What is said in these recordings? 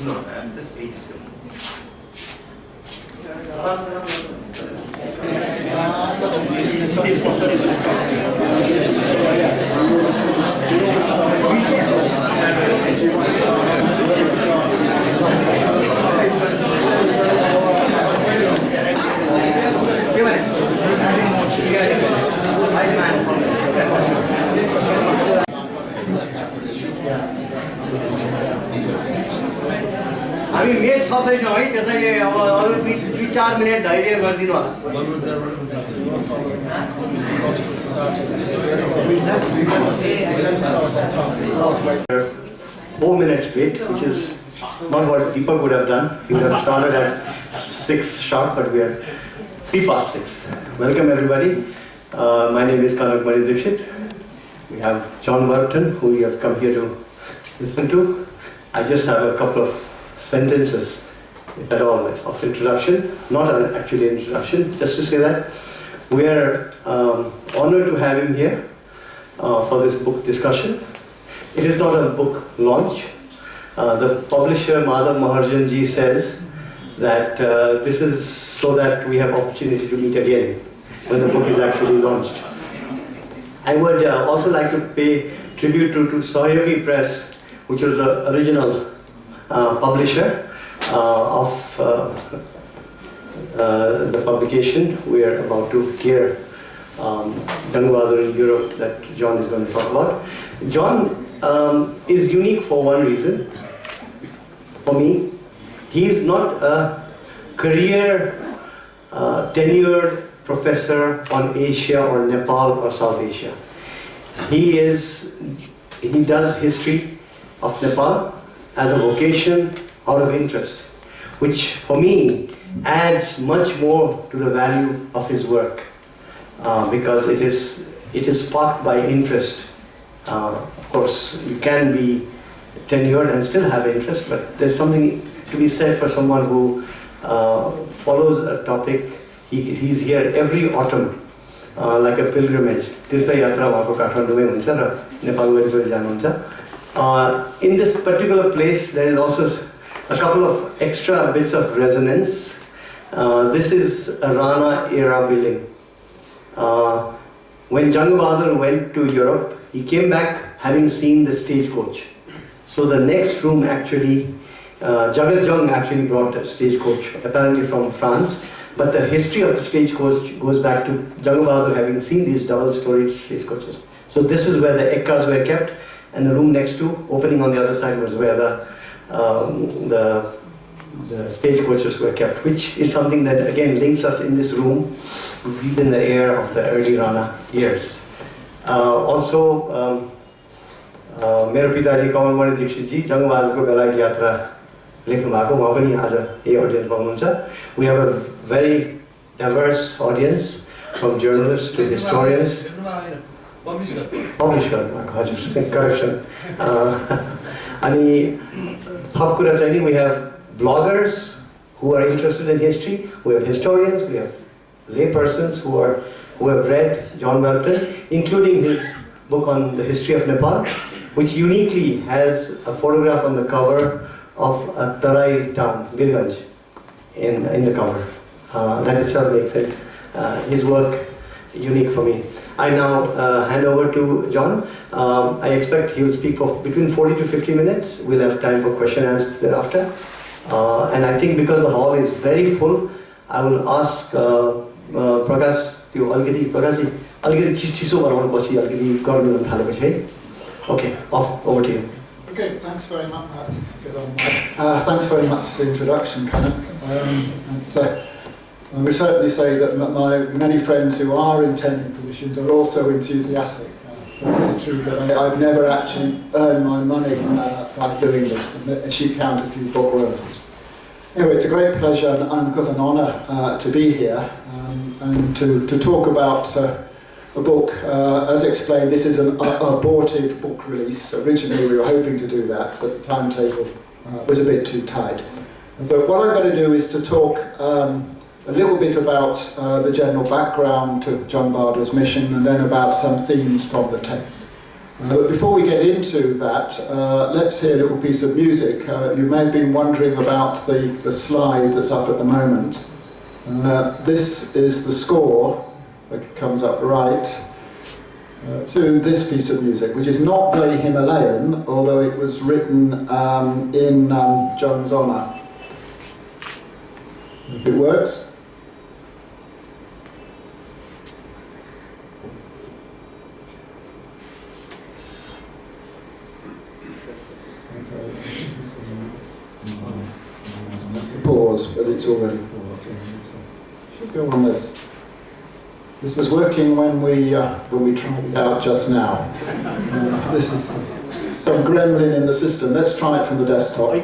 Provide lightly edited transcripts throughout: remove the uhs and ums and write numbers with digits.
No, I'm just 87. हामी match थप्दैछौँ है त्यसैले अब अरू 2-4 मिनट धैर्य गरिदिनु होला 4 minutes late, which is not what Deepak would have done. He would have started at 6 sharp, but we are 3 past 6. Welcome everybody. My name is Kathmandu. We have John Whelpton, who you have come here to listen to. I just have a couple of sentences, if at all, of introduction. Not an actual introduction, just to say that we are honored to have him here for this book discussion. It is not a book launch. The publisher, Madhav Maharjan ji, says that this is so that we have opportunity to meet again when the book is actually launched. I would also like to pay tribute to Sahayogi Press, which was the original publisher of the publication we are about to hear, Jang Bahadur in Europe, that John is going to talk about. John is unique for one reason. For me, he is not a career tenured professor on Asia or Nepal or South Asia. He does history of Nepal as a vocation out of interest, which for me adds much more to the value of his work because it is sparked by interest. Of course, you can be tenured and still have interest, but there's something to be said for someone who follows a topic. He's here every autumn, like a pilgrimage. Tirtha yatra भएको काठमाडौँमै हुन्छ र नेपाल वरिपरि जानुहुन्छ. In this particular place, there is also a couple of extra bits of resonance. This is a Rana era building. When Jang Bahadur went to Europe, he came back having seen the stagecoach. So the next room actually, Jagat Jung actually brought a stagecoach, apparently from France. But the history of the stagecoach goes back to Jang Bahadur having seen these double-storied stagecoaches. So this is where the ekkas were kept, and the room next to, opening on the other side, was where the stagecoaches were kept, which is something that again links us in this room, breathe in the air of the early Rana years. Also, मेरो पिताजी कमलमणि दीक्षितजी जंग बहादुरको बेलायत यात्रा लेख्नु भएको, उहाँ पनि आज यही अडियन्समा हुनुहुन्छ. We have a very diverse audience, from journalists to historians. Publish गर्नुभएको, हजुर, correction. अनि थप कुरा चाहिँ नि, we have bloggers who are interested in history, we have historians, we have laypersons who have read John Whelpton, including his book on the history of Nepal, which uniquely has a photograph on the cover of a Tarai town, Birganj, in the cover. That itself makes it, his work unique for me. I now hand over to John. I expect he will speak for between 40 to 50 minutes. We'll have time for question and answers thereafter. And I think because the hall is very full, I will ask Prakash, Algiri Chiso Basi, Algiri Gordon Halabashe. Okay, over to you. Okay, thanks very much. Thanks very much for the introduction, Kanak. I would certainly say that my many friends who are in tenure positions are also enthusiastic. It's true that I've never actually earned my money by doing this, and she counted a few book royalties. Anyway, it's a great pleasure and of course an honour to be here and to talk about a book. As explained, this is an abortive book release. Originally we were hoping to do that, but the timetable was a bit too tight. And so what I'm going to do is to talk a little bit about the general background to Jang Bahadur's mission, and then about some themes from the text. But before we get into that, let's hear a little piece of music. You may have been wondering about the slide that's up at the moment. This is the score, that comes up right, to this piece of music, which is not very Himalayan, although it was written in Jang's honour. It works. Pause, but it's already paused. Should go on this. This was working when we tried it out just now. This is some gremlin in the system. Let's try it from the desktop.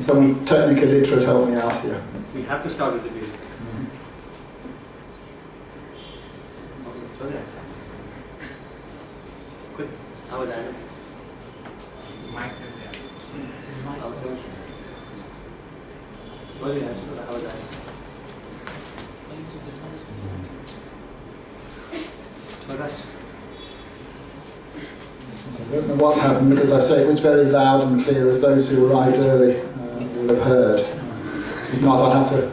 Someone technically literate help me out here. We have to start with the music. Good. How was that? Slowly answer. How was that? I don't know what's happened because I say it was very loud and clear, as those who arrived early will have heard. If not, I'll have to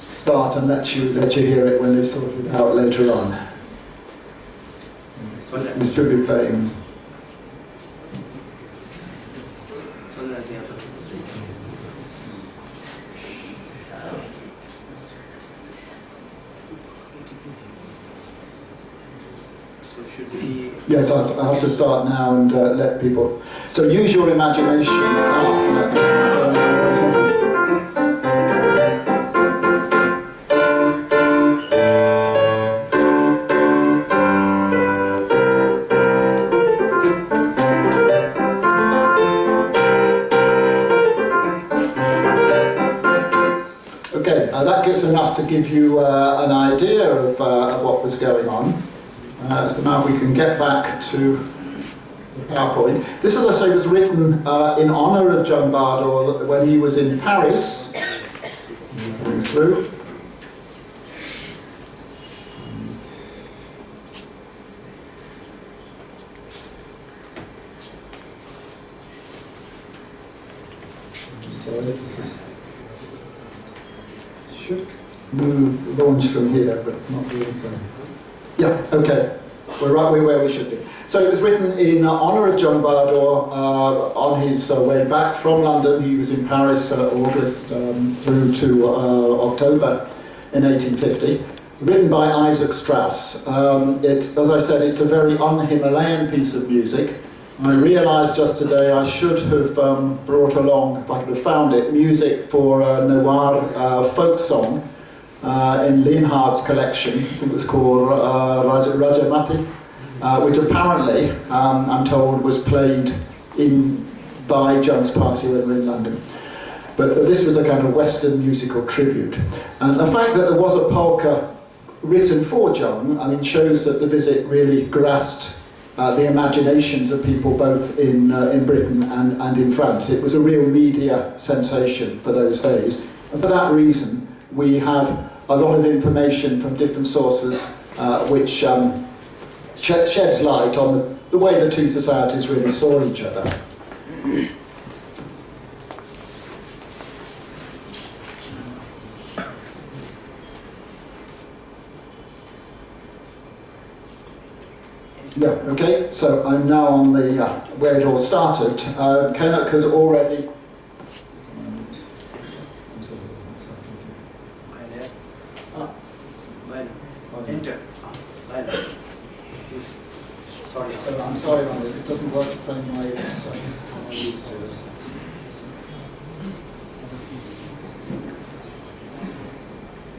start and let you hear it when you sort it out later on. We should be playing. Yes, I have to start now and let people. So use your imagination. Okay, that gives enough to give you an idea of what was going on. So now we can get back to the PowerPoint. This, as I say, was written in honour of Jang Bahadur when he was in Paris. Coming through. Sorry, this should launch from here, but it's not doing so. Yeah, okay. We're right where we should be. So it was written in honour of Jang Bahadur on his way back from London. He was in Paris August through to October in 1850. Written by Isaac Strauss. It's, as I said, it's a very un-Himalayan piece of music. I realised just today I should have brought along, if I could have found it, music for a Newar folk song. In Lienhardt's collection, I think it was called Rajamati, which apparently, I'm told, was played by Jang's party when we were in London. But this was a kind of Western musical tribute. And the fact that there was a polka written for Jang, I mean, shows that the visit really grasped the imaginations of people both in Britain and in France. It was a real media sensation for those days. And for that reason, we have a lot of information from different sources which sheds light on the way the two societies really saw each other. Yeah, okay, so I'm now on the where it all started. Kanak has already Enter. Sorry. So I'm sorry on this, it doesn't work the same way as I'm used to this.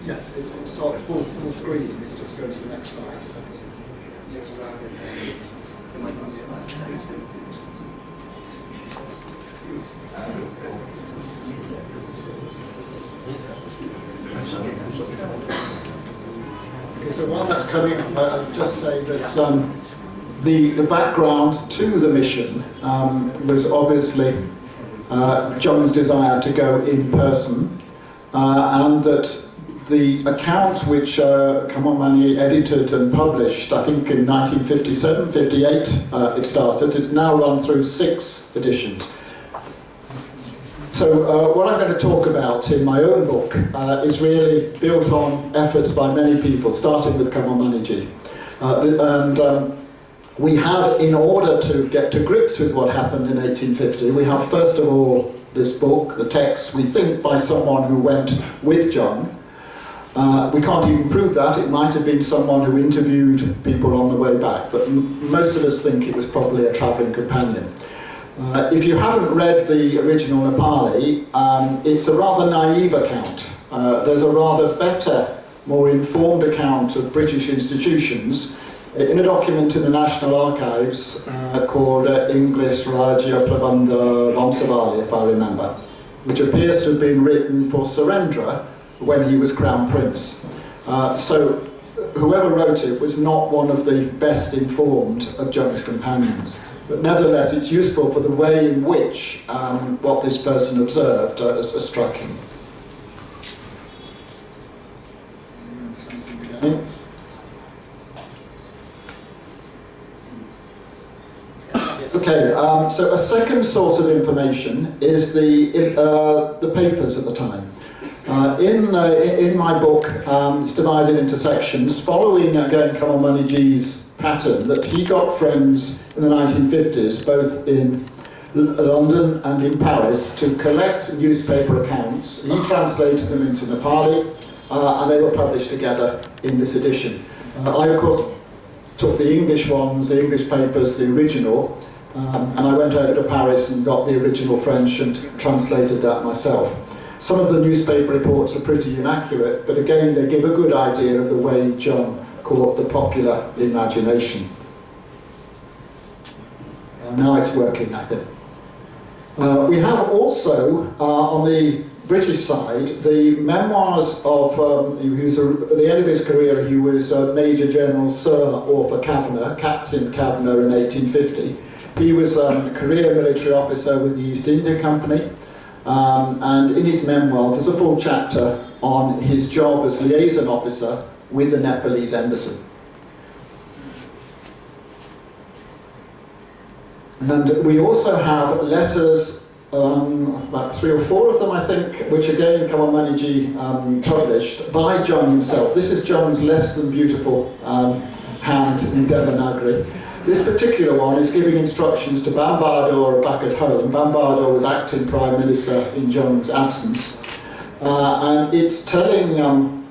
Yes, it's sort of full screen, it just goes to the next slide. Okay, so while that's coming, I'll just say that the background to the mission was obviously Jang's desire to go in person, and that the account which Kathmandu edited and published, I think in 1957, 58 it started. It's now run through 6 editions. So what I'm going to talk about in my own book is really built on efforts by many people, starting with Kathmandu. We have, in order to get to grips with what happened in 1850, we have first of all this book, the text, we think by someone who went with Jang. We can't even prove that. It might have been someone who interviewed people on the way back, but most of us think it was probably a travelling companion. If you haven't read the original Nepali, it's a rather naive account. There's a rather better, more informed account of British institutions in a document in the National Archives called English Rajya Prabandha Vamsavali, if I remember, which appears to have been written for Surendra when he was Crown Prince. So whoever wrote it was not one of the best informed of Jang's companions. But nevertheless, it's useful for the way in which what this person observed has struck him. Something again. Okay, so a second source of information is the papers at the time. In my book, it's divided into sections, following again Kathmandu's pattern that he got friends in the 1950s, both in London and in Paris, to collect newspaper accounts. He translated them into Nepali, and they were published together in this edition. I, of course, took the English ones, the English papers, the original, and I went over to Paris and got the original French and translated that myself. Some of the newspaper reports are pretty inaccurate, but again they give a good idea of the way Jang caught the popular imagination. Now it's working, I think. We have also, on the British side, the memoirs of, at the end of his career he was Major General Sir Arthur Kavanagh, Captain Kavanagh in 1850. He was a career military officer with the East India Company, and in his memoirs there's a full chapter on his job as liaison officer with the Nepalese embassy. And we also have letters, about 3 or 4 of them I think, which again Kathmandu published by Jang himself. This is Jang's less than beautiful hand in Devanagari. This particular one is giving instructions to Bahadur back at home. Bahadur was acting Prime Minister in Jang's absence. And it's telling him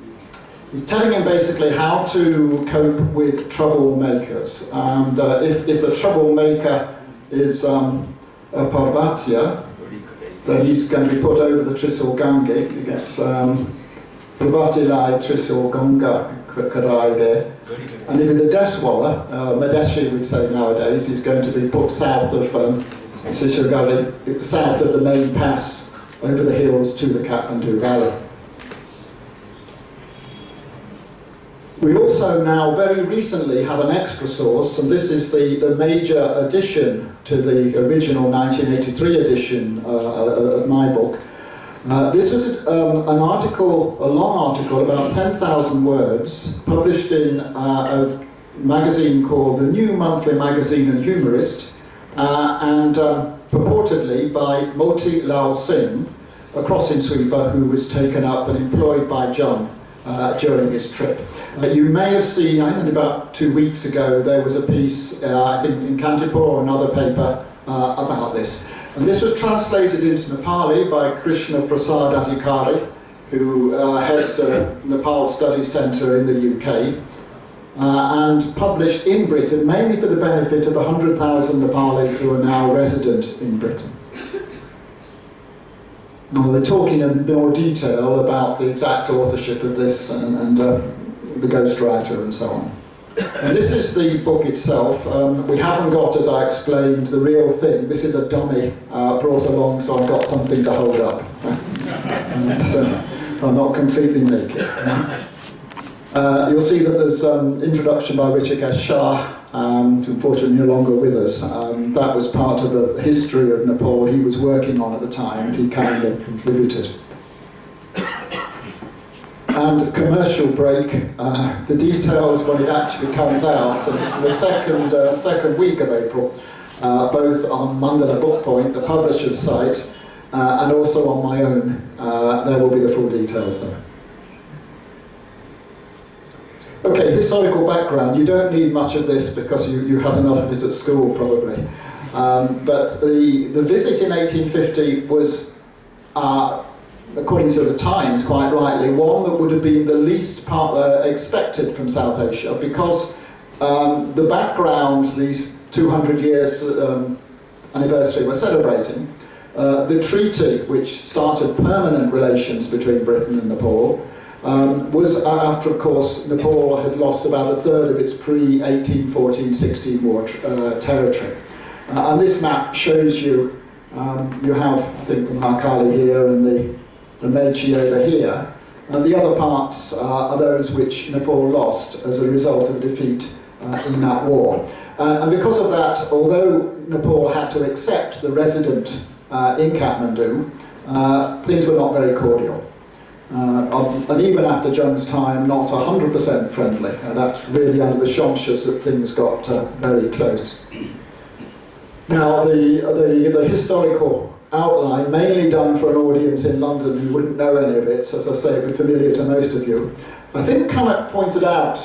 basically how to cope with troublemakers. And if the troublemaker is a Parvatya, then he's going to be put over the Trisul Gange. He gets Parvatilai Trisul Ganga Karai there. And if he's a Deswala, Madeshi would say nowadays, he's going to be put south of Sishagari, south of the main pass over the hills to the Kathmandu Valley. We also now very recently have an extra source, and this is the major addition to the original 1983 edition of my book. This was an article, a long article, about 10,000 words, published in a magazine called the New Monthly Magazine and Humorist, and purportedly by Moti Lal Singh, a crossing sweeper who was taken up and employed by Jang during his trip. You may have seen, I think about 2 weeks ago, there was a piece, I think in Kantipur or another paper, about this. And this was translated into Nepali by Krishna Prasad Adhikari, who heads the Nepal Study Centre in the UK, and published in Britain, mainly for the benefit of 100,000 Nepalis who are now resident in Britain. Now, they're talking in more detail about the exact authorship of this and the ghostwriter and so on. And this is the book itself. We haven't got, as I explained, the real thing. This is a dummy brought along, so I've got something to hold up. So I'm not completely naked. You'll see that there's an introduction by Rishikesh Shah, who unfortunately no longer with us. That was part of the history of Nepal he was working on at the time, and he kindly contributed. and commercial break, the details when it actually comes out, and the second week of April, both on Mandala Book Point, the publisher's site, and also on my own. There will be the full details there. Okay, historical background. You don't need much of this because you had enough of it at school, probably. But the visit in 1850 was, according to the Times, quite rightly, one that would have been the least expected from South Asia, because the background, these 200 years anniversary we're celebrating, the treaty which started permanent relations between Britain and Nepal was after, of course, Nepal had lost about a third of its pre-1814-16 war territory. And this map shows you, you have, I think, the Mahakali here and the Meiji over here, and the other parts are those which Nepal lost as a result of defeat in that war. And because of that, although Nepal had to accept the resident in Kathmandu, things were not very cordial. And even after Jang's time, not 100% friendly. That's really under the shonshas that things got very close. Now, the historical outline, mainly done for an audience in London who wouldn't know any of it, as I say, it would be familiar to most of you. I think Kanak pointed out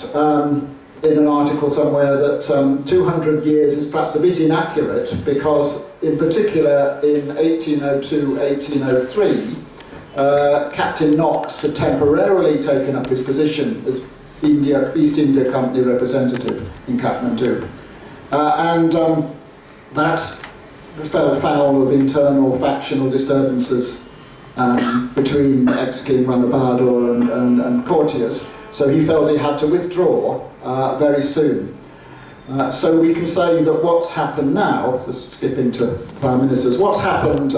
in an article somewhere that 200 years is perhaps a bit inaccurate, because in particular in 1802-1803, Captain Knox had temporarily taken up his position as East India Company representative in Kathmandu. That fell foul of internal factional disturbances between ex-King Bahadur and courtiers, so he felt he had to withdraw very soon. So we can say that what's happened now, just skipping to Prime Ministers, what's happened,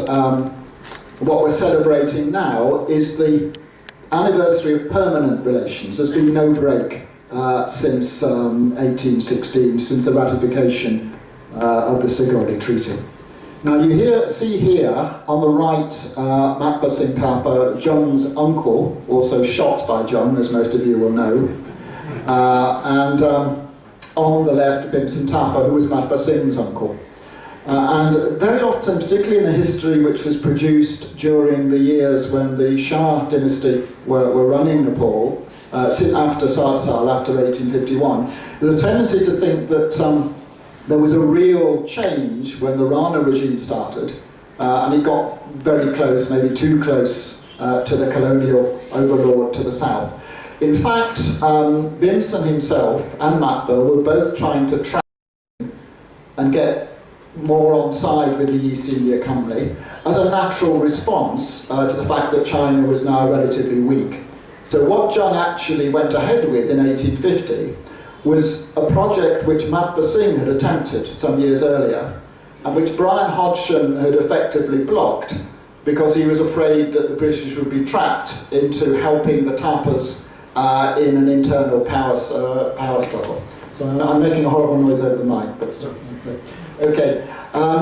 what we're celebrating now is the anniversary of permanent relations. There's been no break since 1816, since the ratification of the Sigodi Treaty. Now you see here on the right Matba Singh Thapa, Jang's uncle, also shot by Jang, as most of you will know, and on the left Bhim Singh Thapa, who was Matba Singh's uncle. And very often, particularly in the history which was produced during the years when the Shah dynasty were running Nepal, after Sarsal, after 1851, there's a tendency to think that there was a real change when the Rana regime started, and it got very close, maybe too close, to the colonial overlord to the south. In fact, Bhimsen himself and Matba were both trying to track and get more on side with the East India Company as a natural response to the fact that China was now relatively weak. So what Jang actually went ahead with in 1850 was a project which Matba Singh had attempted some years earlier, and which Brian Hodgson had effectively blocked because he was afraid that the British would be trapped into helping the Tapas in an internal power struggle. So I'm making a horrible noise over the mic, but okay.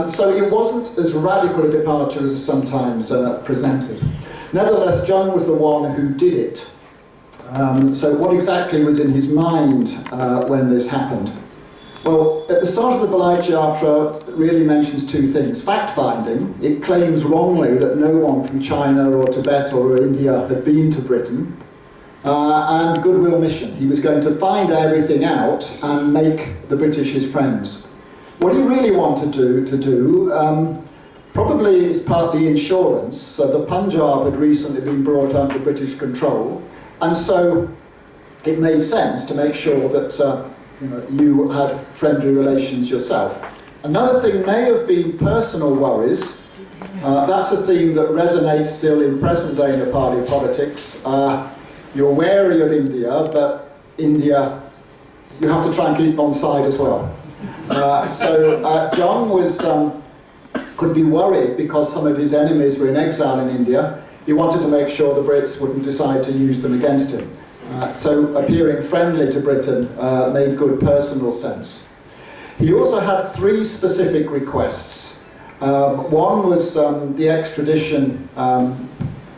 So it wasn't as radical a departure as sometimes presented. Nevertheless, Jang was the one who did it. So what exactly was in his mind when this happened? Well, at the start of the Balai Yatra, it really mentions two things. Fact-finding. It claims wrongly that no one from China or Tibet or India had been to Britain. And goodwill mission. He was going to find everything out and make the British his friends. What he really wanted to do probably is partly insurance. So the Punjab had recently been brought under British control, and so it made sense to make sure that you had friendly relations yourself. Another thing may have been personal worries. That's a theme that resonates still in present-day Nepali politics. You're wary of India, but India, you have to try and keep on side as well. So Jang could be worried because some of his enemies were in exile in India. He wanted to make sure the Brits wouldn't decide to use them against him. So appearing friendly to Britain made good personal sense. He also had three specific requests. One was the extradition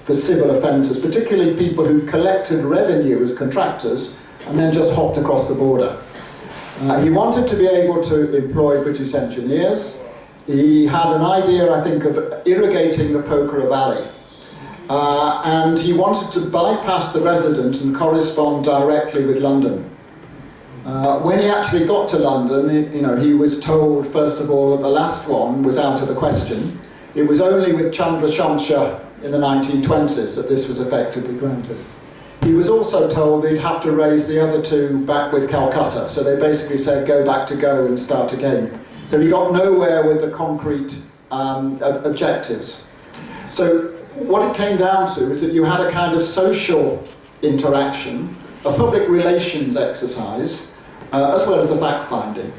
for civil offences, particularly people who collected revenue as contractors and then just hopped across the border. He wanted to be able to employ British engineers. He had an idea, I think, of irrigating the Pokhara Valley. And he wanted to bypass the resident and correspond directly with London. When he actually got to London, he was told, first of all, that the last one was out of the question. It was only with Chandra Shamsha in the 1920s that this was effectively granted. He was also told he'd have to raise the other two back with Calcutta, so they basically said go back to go and start again. So he got nowhere with the concrete objectives. So what it came down to is that you had a kind of social interaction, a public relations exercise, as well as the fact-finding.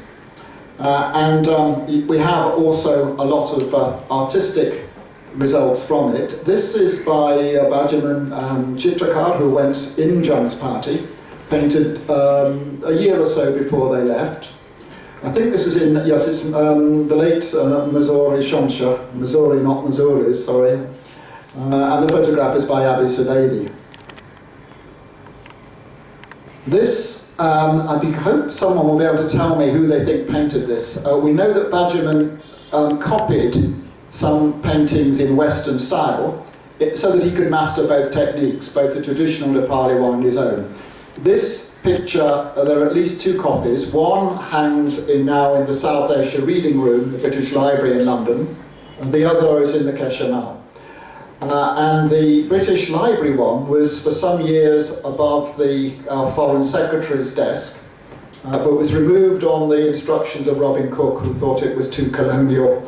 We have also a lot of artistic results from it. This is by Bajaman Chitrakar, who went in Jang's party, painted a year or so before they left. I think this was in, yes, it's the late Missouri Shamsha, Missouri, not Missouri, sorry. And the photograph is by Abi Subaidi. This, I hope someone will be able to tell me who they think painted this. We know that Bajaman copied some paintings in Western style, so that he could master both techniques, both the traditional Nepali one and his own. This picture, there are at least two copies. One hangs now in the South Asia Reading Room, the British Library in London, and the other is in the Keshamal. And the British Library one was for some years above the Foreign Secretary's desk, but was removed on the instructions of Robin Cook, who thought it was too colonial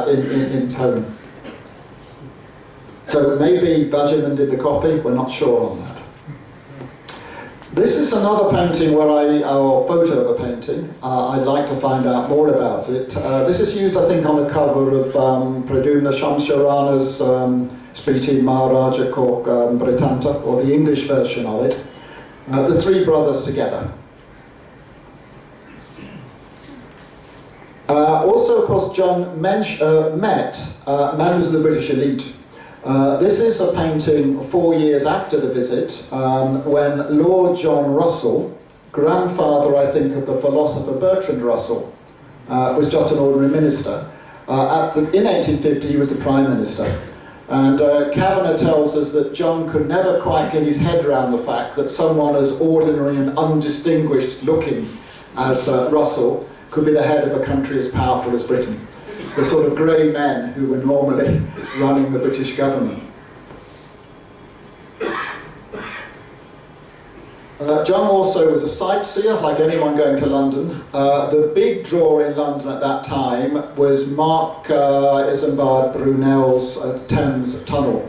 in tone. So maybe Bajaman did the copy, we're not sure on that. This is another painting or photo of a painting. I'd like to find out more about it. This is used, I think, on the cover of Pradyumna Shamsharana's Spriti Maharaja Cork Britanta, or the English version of it. The three brothers together. Also, of course, Jang met members of the British elite. This is a painting 4 years after the visit, when Lord John Russell, grandfather, I think, of the philosopher Bertrand Russell, was just an ordinary minister. In 1850, he was the Prime Minister. And Kavanagh tells us that Jang could never quite get his head around the fact that someone as ordinary and undistinguished looking as Russell could be the head of a country as powerful as Britain. The sort of grey men who were normally running the British government. Jang also was a sightseer, like anyone going to London. The big draw in London at that time was Mark Isambard Brunel's Thames Tunnel,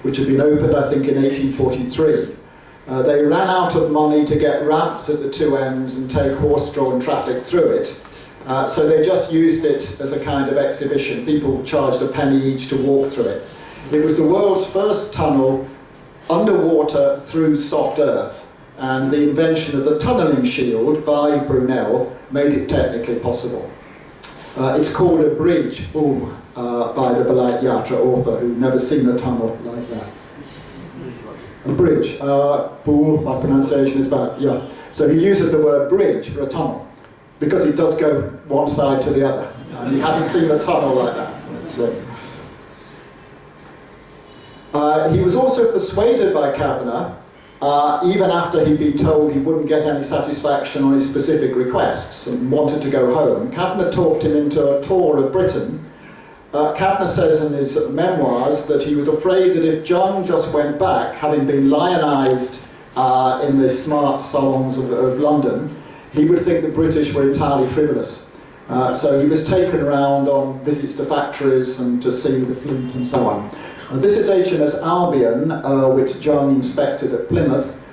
which had been opened, I think, in 1843. They ran out of money to get ramps at the two ends and take horse-drawn traffic through it. So they just used it as a kind of exhibition. People charged a penny each to walk through it. It was the world's first tunnel underwater through soft earth. And the invention of the tunnelling shield by Brunel made it technically possible. It's called a bridge, by the Balait Yatra author, who'd never seen a tunnel like that. A bridge. My pronunciation is bad, yeah. So he uses the word bridge for a tunnel, because it does go one side to the other. And he hadn't seen a tunnel like that. He was also persuaded by Kavanagh, even after he'd been told he wouldn't get any satisfaction on his specific requests and wanted to go home. Kavanagh talked him into a tour of Britain. Kavanagh says in his memoirs that he was afraid that if Jang just went back, having been lionised in the smart salons of London, he would think the British were entirely frivolous. So he was taken around on visits to factories and to see the fleet and so on. This is HMS Albion, which Jang inspected at Plymouth.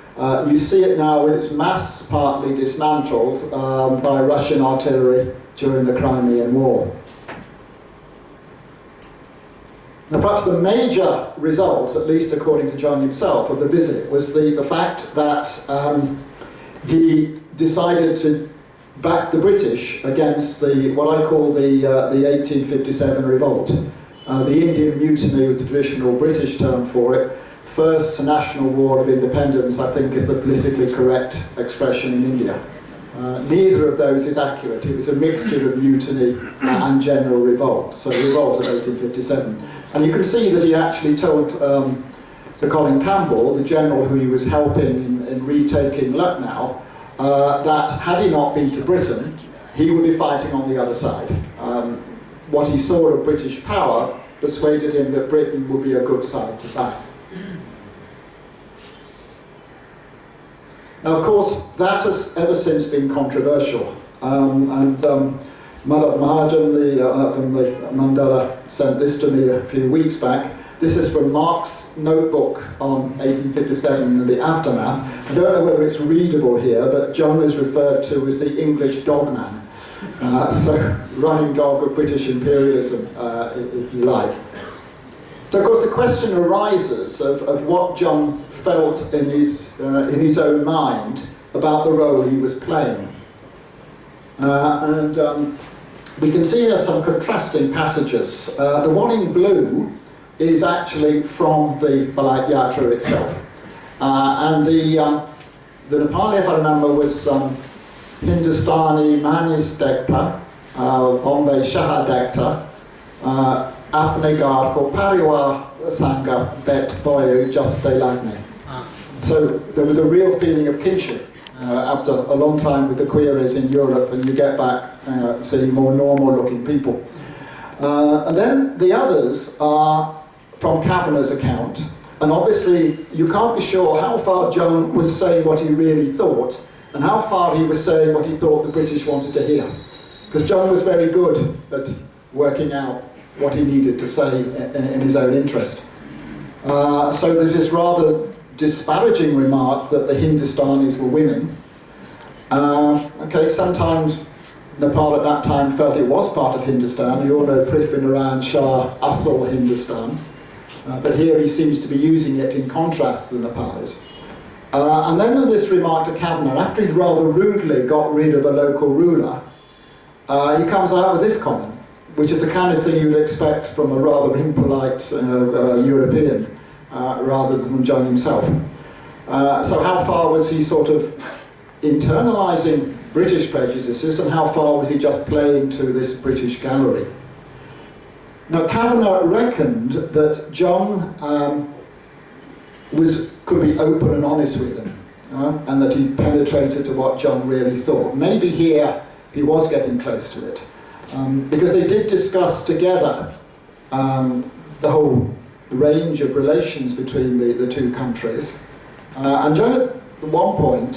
You see it now with its masts partly dismantled by Russian artillery during the Crimean War. Now, perhaps the major result, at least according to Jang himself, of the visit was the fact that he decided to back the British against what I call the 1857 revolt. The Indian Mutiny was the traditional British term for it, first national war of independence, I think, is the politically correct expression in India. Neither of those is accurate. It was a mixture of mutiny and general revolt, so the revolt of 1857. And you can see that he actually told Sir Colin Campbell, the general who he was helping in retaking Lucknow, that had he not been to Britain, he would be fighting on the other side. What he saw of British power persuaded him that Britain would be a good side to back. Now, of course, that has ever since been controversial. Mother Mahajan from the Mandela sent this to me a few weeks back. This is from Mark's notebook on 1857 and the aftermath. I don't know whether it's readable here, but John is referred to as the English dogman. So, running dog of British imperialism, if you like. So, of course, the question arises of what John felt in his own mind about the role he was playing. We can see here some contrasting passages. The one in blue is actually from the Balat Yatra itself. And the Nepali, if I remember, was Hindustani Manis Dekta, Bombay Shah Dekta, Apnegar ko Pariwar Sangha Bet Boyu Just Lagne. So there was a real feeling of kinship after a long time with the queries in Europe, and you get back seeing more normal looking people. And then the others are from Kavanagh's account, and obviously you can't be sure how far John was saying what he really thought and how far he was saying what he thought the British wanted to hear, because John was very good at working out what he needed to say in his own interest. So there's this rather disparaging remark that the Hindustanis were women. Okay, sometimes Nepal at that time felt it was part of Hindustan. You all know Prithviraj Shah Asal Hindustan. But here he seems to be using it in contrast to the Nepalis. And then in this remark to Kavanagh, after he'd rather rudely got rid of a local ruler, he comes out with this comment, which is the kind of thing you'd expect from a rather impolite European, rather than from John himself. So how far was he sort of internalising British prejudices, and how far was he just playing to this British gallery? Now, Kavanagh reckoned that John could be open and honest with him, and that he penetrated to what John really thought. Maybe here he was getting close to it, because they did discuss together the whole range of relations between the two countries. And John at one point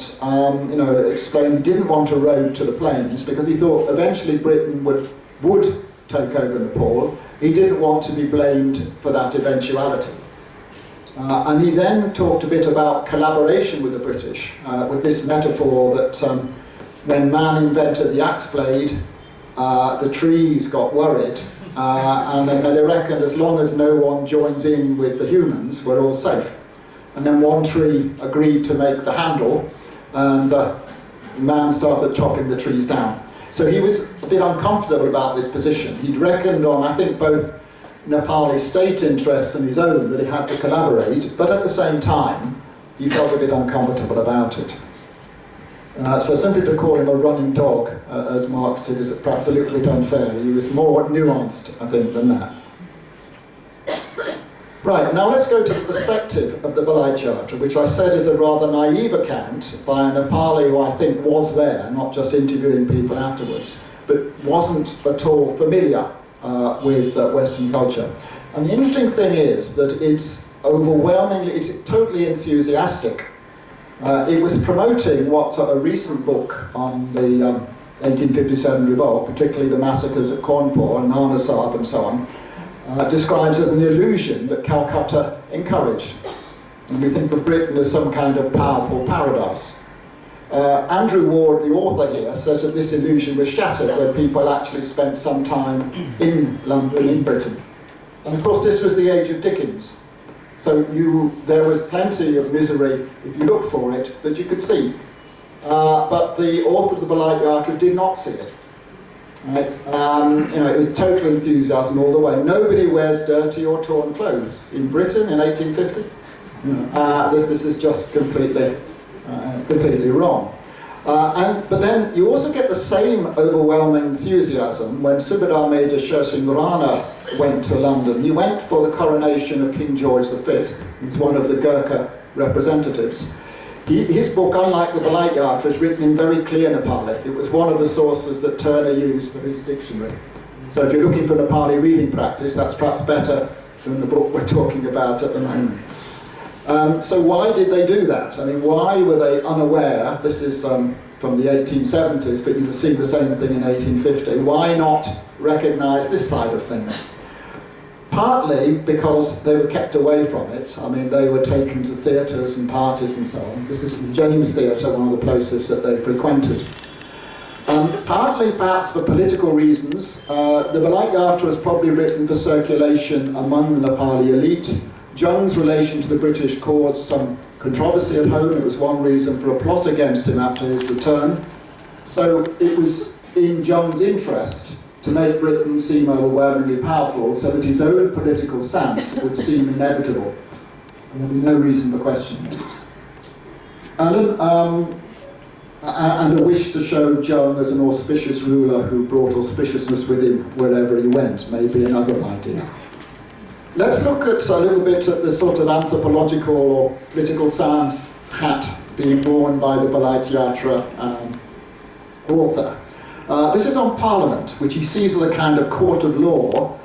explained he didn't want a road to the plains because he thought eventually Britain would take over Nepal. He didn't want to be blamed for that eventuality. And he then talked a bit about collaboration with the British, with this metaphor that when man invented the axe blade, the trees got worried, and then they reckoned as long as no one joins in with the humans, we're all safe. And then one tree agreed to make the handle, and man started chopping the trees down. So he was a bit uncomfortable about this position. He'd reckoned on, I think, both Nepal's state interests and his own, that he had to collaborate, but at the same time, he felt a bit uncomfortable about it. So simply to call him a running dog, as Mark said, is perhaps a little bit unfair. He was more nuanced, I think, than that. Right, now let's go to the perspective of the Balai Charter, which I said is a rather naive account by a Nepali who I think was there, not just interviewing people afterwards, but wasn't at all familiar with Western culture. And the interesting thing is that it's totally enthusiastic. It was promoting what a recent book on the 1857 revolt, particularly the massacres at Cawnpore and Nana Sahib and so on, describes as an illusion that Calcutta encouraged. And we think of Britain as some kind of powerful paradise. Andrew Ward, the author here, says that this illusion was shattered when people actually spent some time in London, in Britain. And of course this was the age of Dickens. So there was plenty of misery, if you look for it, that you could see. But the author of the Balai Yatra did not see it. Right? It was total enthusiasm all the way. Nobody wears dirty or torn clothes in Britain in 1850. This is just completely wrong. But then you also get the same overwhelming enthusiasm when Subedar Major Sher Singh Rana went to London. He went for the coronation of King George V. He's one of the Gurkha representatives. His book, unlike the Balait Yatra, is written in very clear Nepali. It was one of the sources that Turner used for his dictionary. So if you're looking for Nepali reading practice, that's perhaps better than the book we're talking about at the moment. So why did they do that? I mean, why were they unaware? This is from the 1870s, but you've seen the same thing in 1850. Why not recognise this side of things? Partly because they were kept away from it. I mean, they were taken to theatres and parties and so on. This is the James Theatre, one of the places that they frequented. Partly perhaps for political reasons. The Balait Yatra was probably written for circulation among the Nepali elite. Jang's relation to the British caused some controversy at home. It was one reason for a plot against him after his return. So it was in Jang's interest to make Britain seem overwhelmingly powerful so that his own political stance would seem inevitable. And there'd be no reason for questioning it. And a wish to show Jang as an auspicious ruler who brought auspiciousness with him wherever he went, may be another idea. Let's look at a little bit at the sort of anthropological or political science hat being worn by the Balait Yatra author. This is on Parliament, which he sees as a kind of court of law,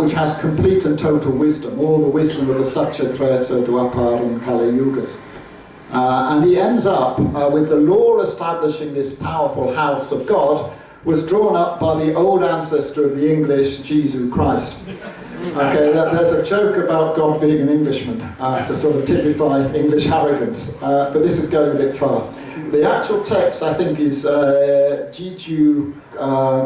which has complete and total wisdom, all the wisdom of the Satya Treta, Dwapar and Kali Yugas. And he ends up with the law establishing this powerful house of God was drawn up by the old ancestor of the English, Jesus Christ. Okay, there's a joke about God being an Englishman to sort of typify English arrogance, but this is going a bit far. The actual text, I think, is Jiju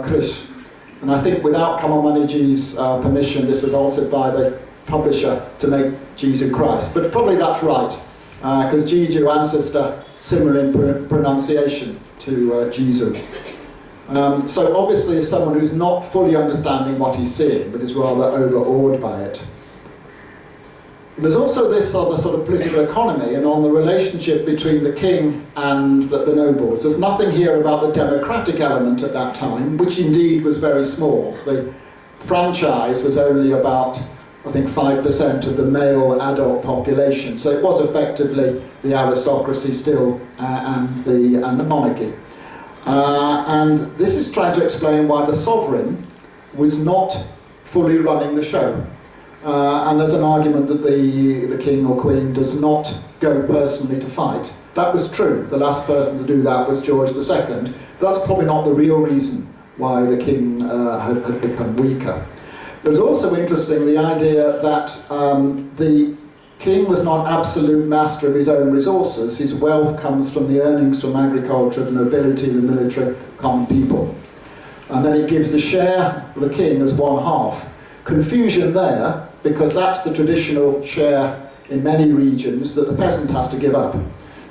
Krish, and I think without Kamamaniji permission, this was altered by the publisher to make Jesus Christ. But probably that's right, because Jiju ancestor similar in pronunciation to Jesus. So obviously as someone who's not fully understanding what he's seeing, but is rather overawed by it. There's also this on the sort of political economy and on the relationship between the king and the nobles. There's nothing here about the democratic element at that time, which indeed was very small. The franchise was only about, I think, 5% of the male adult population. So it was effectively the aristocracy still and the monarchy. And this is trying to explain why the sovereign was not fully running the show. And there's an argument that the king or queen does not go personally to fight. That was true. The last person to do that was George II. But that's probably not the real reason why the king had become weaker. There's also interesting the idea that the king was not absolute master of his own resources. His wealth comes from the earnings from agriculture, the nobility, the military, common people. And then it gives the share of the king as 1/2. Confusion there, because that's the traditional share in many regions that the peasant has to give up.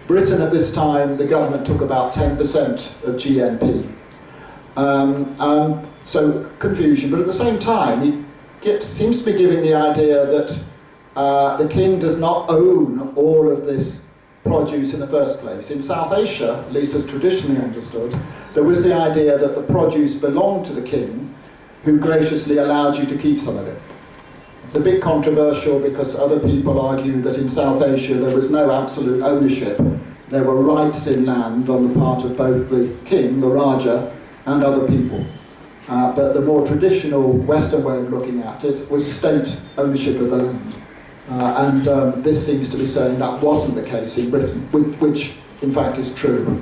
Britain at this time, the government took about 10% of GNP. So confusion, but at the same time, he seems to be giving the idea that the king does not own all of this produce in the first place. In South Asia, at least as traditionally understood, there was the idea that the produce belonged to the king, who graciously allowed you to keep some of it. It's a bit controversial because other people argue that in South Asia there was no absolute ownership. There were rights in land on the part of both the king, the Raja, and other people. But the more traditional Western way of looking at it was state ownership of the land. And this seems to be saying that wasn't the case in Britain, which in fact is true.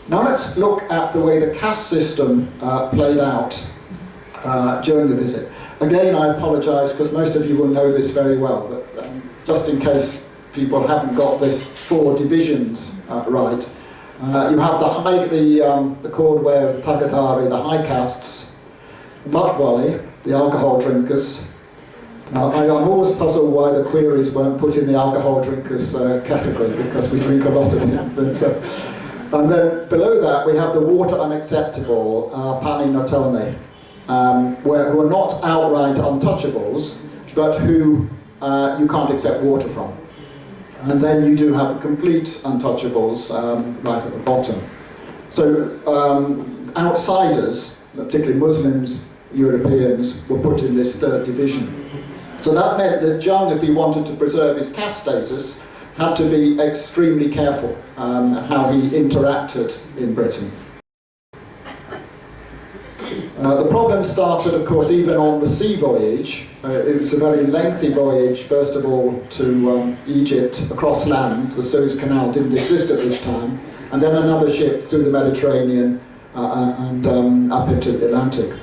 Now let's look at the way the caste system played out during the visit. Again, I apologise because most of you will know this very well, but just in case people haven't got this 4 divisions right, you have the Cordway of the Tagadari, the high castes, Matwali, the alcohol drinkers. Now, I'm always puzzled why the queries weren't put in the alcohol drinkers category, because we drink a lot of it. But, and then below that we have the water unacceptable, Pani Notelme, who are not outright untouchables, but who you can't accept water from. And then you do have the complete untouchables right at the bottom. So outsiders, particularly Muslims, Europeans, were put in this third division. So that meant that Jang, if he wanted to preserve his caste status, had to be extremely careful how he interacted in Britain. The problem started, of course, even on the sea voyage. It was a very lengthy voyage, first of all, to Egypt, across land. The Suez Canal didn't exist at this time. And then another ship through the Mediterranean and up into the Atlantic.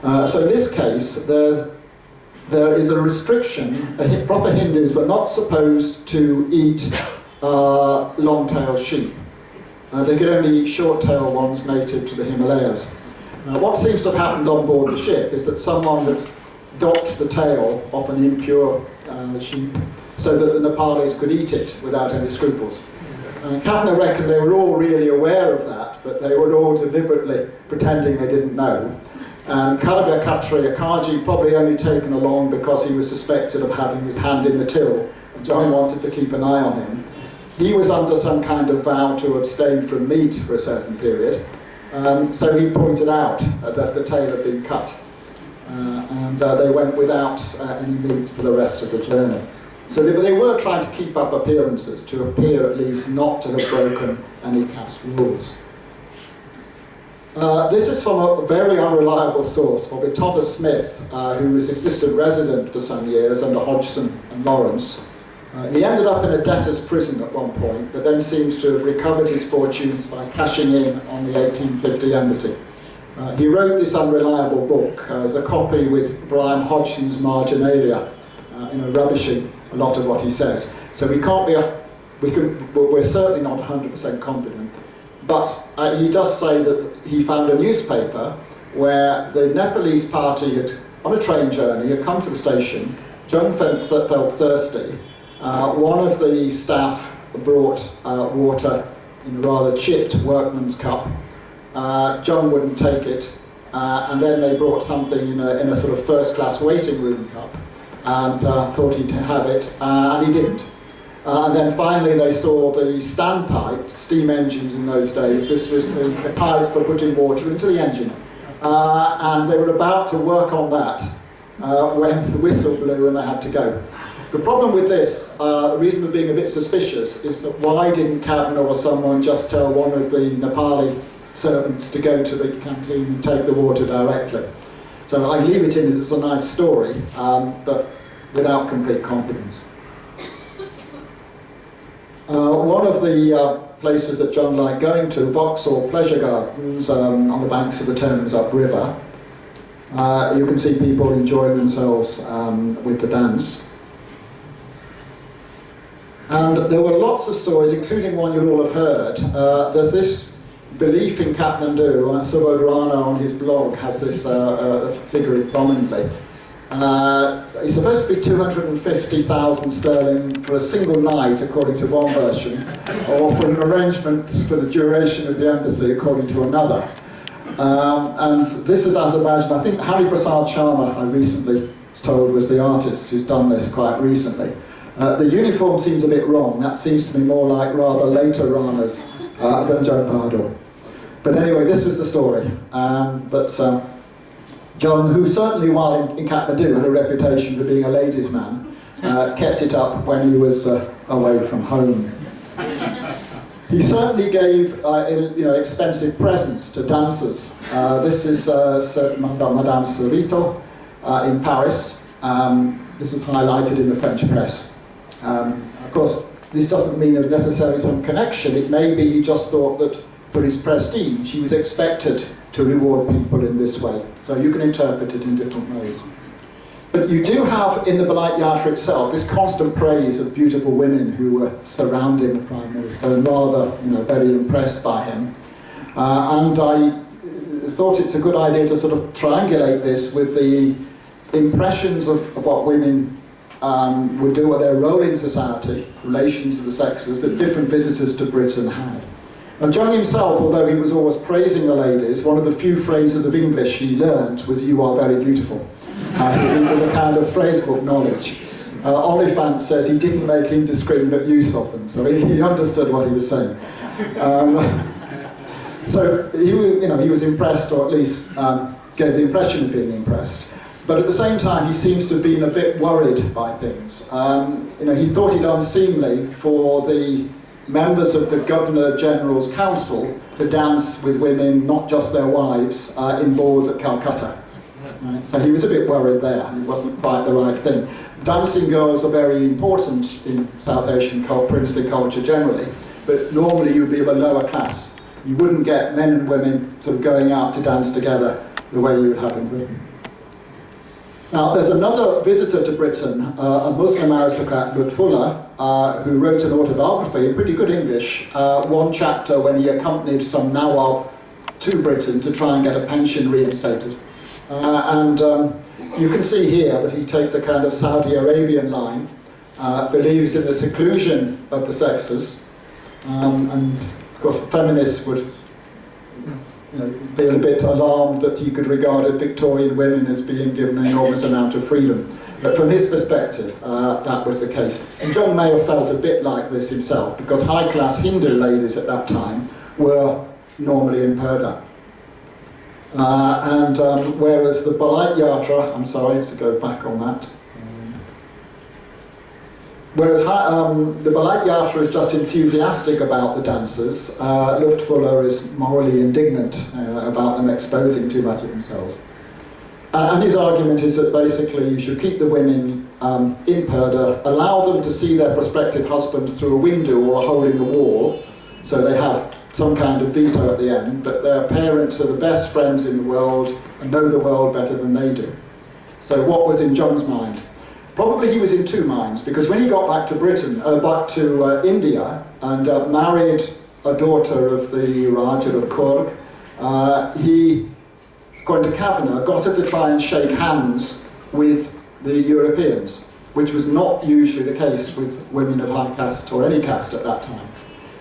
So in this case, there is a restriction. Proper Hindus were not supposed to eat long-tailed sheep. They could only eat short-tailed ones native to the Himalayas. What seems to have happened on board the ship is that someone has docked the tail off an impure sheep so that the Nepalis could eat it without any scruples. Kathmandu reckoned they were all really aware of that, but they were all deliberately pretending they didn't know. And Kalabia Khatri Akaji probably only taken along because he was suspected of having his hand in the till, and John wanted to keep an eye on him. He was under some kind of vow to abstain from meat for a certain period, so he pointed out that the tail had been cut, and they went without any meat for the rest of the journey. So they were trying to keep up appearances, to appear at least not to have broken any caste rules. This is from a very unreliable source, probably Thomas Smith, who was assistant resident for some years under Hodgson and Lawrence. He ended up in a debtor's prison at one point, but then seems to have recovered his fortunes by cashing in on the 1850 embassy. He wrote this unreliable book as a copy with Brian Hodgson's Marginalia, rubbishing a lot of what he says. So we can't be, we're certainly not 100% confident. But he does say that he found a newspaper where the Nepalese party had, on a train journey, had come to the station. Jung felt thirsty. One of the staff brought water in a rather chipped workman's cup. Jung wouldn't take it, and then they brought something in a sort of first-class waiting room cup, and thought he'd have it, and he didn't. And then finally they saw the standpipe, steam engines in those days. This was the pipe for putting water into the engine. And they were about to work on that when the whistle blew and they had to go. The problem with this, the reason for being a bit suspicious, is that why didn't Kathmandu or someone just tell one of the Nepali servants to go to the canteen and take the water directly? So I leave it in as it's a nice story, but without complete confidence. One of the places that John liked going to, Vauxhall Pleasure Gardens on the banks of the Thames upriver. You can see people enjoying themselves with the dance. And there were lots of stories, including one you'll all have heard. There's this belief in Kathmandu, Subodh Rana on his blog has this figured prominently. It's supposed to be 250,000 sterling for a single night, according to one version, or for an arrangement for the duration of the embassy, according to another. And this is Azerbaijan. I think Hari Prasad Sharma, I recently was told, was the artist who's done this quite recently. The uniform seems a bit wrong. That seems to me more like rather later Ranas than Jang Bahadur. But anyway, this is the story. John, who certainly while in Kathmandu had a reputation for being a ladies' man, kept it up when he was away from home. He certainly gave expensive presents to dancers. This is Madame Cerrito in Paris. This was highlighted in the French press. Of course, this doesn't mean there's necessarily some connection. It may be he just thought that for his prestige, he was expected to reward people in this way. So you can interpret it in different ways. But you do have in the Balait Yatra itself this constant praise of beautiful women who were surrounding the Prime Minister and rather, very impressed by him. And I thought it's a good idea to sort of triangulate this with the impressions of what women would do with their role in society, relations of the sexes that different visitors to Britain had. And Jung himself, although he was always praising the ladies, one of the few phrases of English he learned was "you are very beautiful." It was a kind of phrasebook knowledge. Oliphant says he didn't make indiscriminate use of them, so he understood what he was saying. So he was impressed, or at least gave the impression of being impressed. But at the same time, he seems to have been a bit worried by things. He thought it unseemly for the members of the Governor-General's Council to dance with women, not just their wives, in balls at Calcutta. Right? So he was a bit worried there. It wasn't quite the right thing. Dancing girls are very important in South Asian princely culture generally, but normally you'd be of a lower class. You wouldn't get men and women sort of going out to dance together the way you would have in Britain. Now, there's another visitor to Britain, a Muslim aristocrat, Lutfullah, who wrote an autobiography in pretty good English, one chapter when he accompanied some Nawab to Britain to try and get a pension reinstated. You can see here that he takes a kind of Saudi Arabian line, believes in the seclusion of the sexes, and of course feminists would be a bit alarmed that he could regard Victorian women as being given an enormous amount of freedom. But from his perspective, that was the case. And John may have felt a bit like this himself, because high-class Hindu ladies at that time were normally in purdah. Whereas the Balat Yatra, I'm sorry to go back on that. Whereas the Balat Yatra is just enthusiastic about the dancers, Lutfullah is morally indignant about them exposing too much of themselves. And his argument is that basically you should keep the women in purdah, allow them to see their prospective husbands through a window or a hole in the wall, so they have some kind of veto at the end, but their parents are the best friends in the world and know the world better than they do. So what was in Jung's mind? Probably he was in two minds, because when he got back to Britain, back to India, and married a daughter of the Raja of Kurg, he, according to Kavanagh, got her to try and shake hands with the Europeans, which was not usually the case with women of high caste or any caste at that time.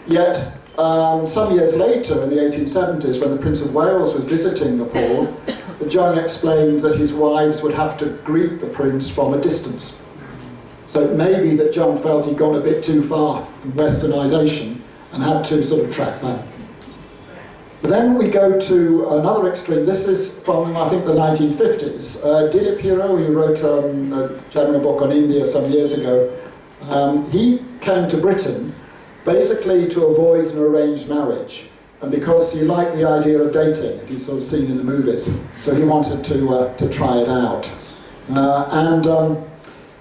Yet, some years later, in the 1870s, when the Prince of Wales was visiting Nepal, Jung explained that his wives would have to greet the prince from a distance. So it may be that Jung felt he'd gone a bit too far in westernisation and had to sort of track back. But then we go to another extreme. This is from, I think, the 1950s. Dilip Hiro, who wrote a general book on India some years ago, he came to Britain basically to avoid an arranged marriage. And because he liked the idea of dating, that he'd sort of seen in the movies, so he wanted to try it out.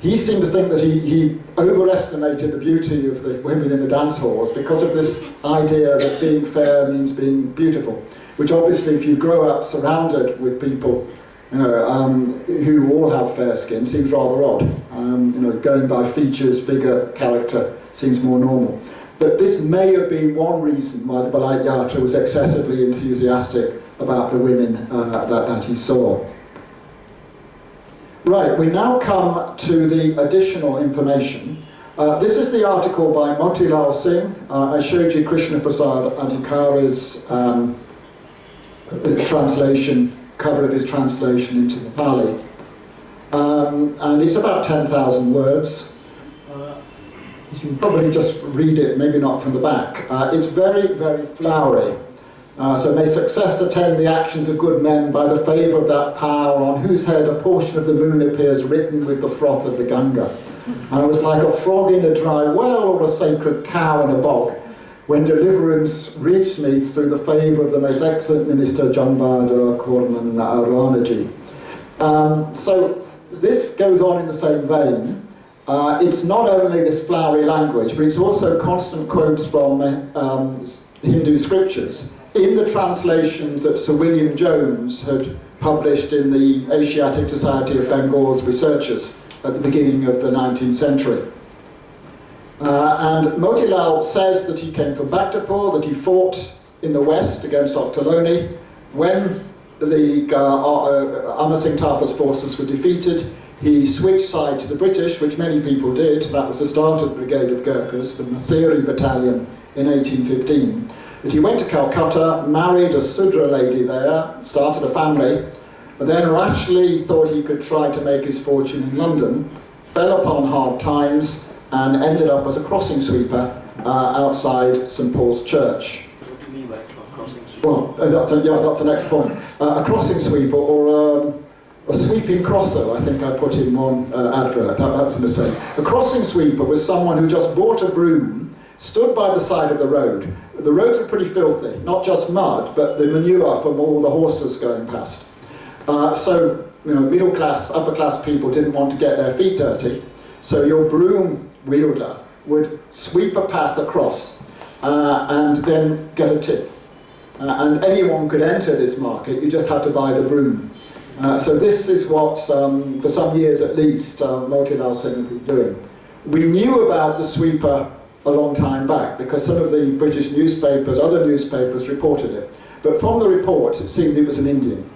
He seemed to think that he overestimated the beauty of the women in the dance halls because of this idea that being fair means being beautiful, which obviously if you grow up surrounded with people who all have fair skin seems rather odd. Going by features, figure, character seems more normal. But this may have been one reason why the Balat Yatra was excessively enthusiastic about the women that he saw. Right, we now come to the additional information. This is the article by Motilal Singh. I showed you Krishna Prasad Adhikari's translation, cover of his translation into the Pali. And it's about 10,000 words. You can probably just read it, maybe not from the back. It's very, very flowery. So may success attend the actions of good men by the favour of that power on whose head a portion of the moon appears written with the froth of the Ganga. And I was like a frog in a dry well or a sacred cow in a bog when deliverance reached me through the favour of the most excellent minister John Bahadur Korman Ranaji. So this goes on in the same vein. It's not only this flowery language, but it's also constant quotes from Hindu scriptures in the translations that Sir William Jones had published in the Asiatic Society of Bengal's researchers at the beginning of the 19th century. And Motilal says that he came from Bhaktapur, that he fought in the west against Octoloni. When the Amar Singh Thapa's forces were defeated, he switched side to the British, which many people did. That was the start of the Brigade of Gurkhas, the Masiri Battalion in 1815. But he went to Calcutta, married a Sudra lady there, started a family, but then rashly thought he could try to make his fortune in London, fell upon hard times and ended up as a crossing sweeper outside St Paul's Church. What do you mean by crossing street? Well, that's the next point. A crossing sweeper, or a sweeping crosser, I think I put in one advert. That's a mistake. A crossing sweeper was someone who just bought a broom, stood by the side of the road. The roads were pretty filthy, not just mud, but the manure from all the horses going past. So, middle class, upper class people didn't want to get their feet dirty, so your broom wielder would sweep a path across and then get a tip. And anyone could enter this market, you just had to buy the broom. So this is what, for some years at least, Motilal Singh had been doing. We knew about the sweeper a long time back because some of the British newspapers, other newspapers reported it. But from the reports, it seemed it was an Indian.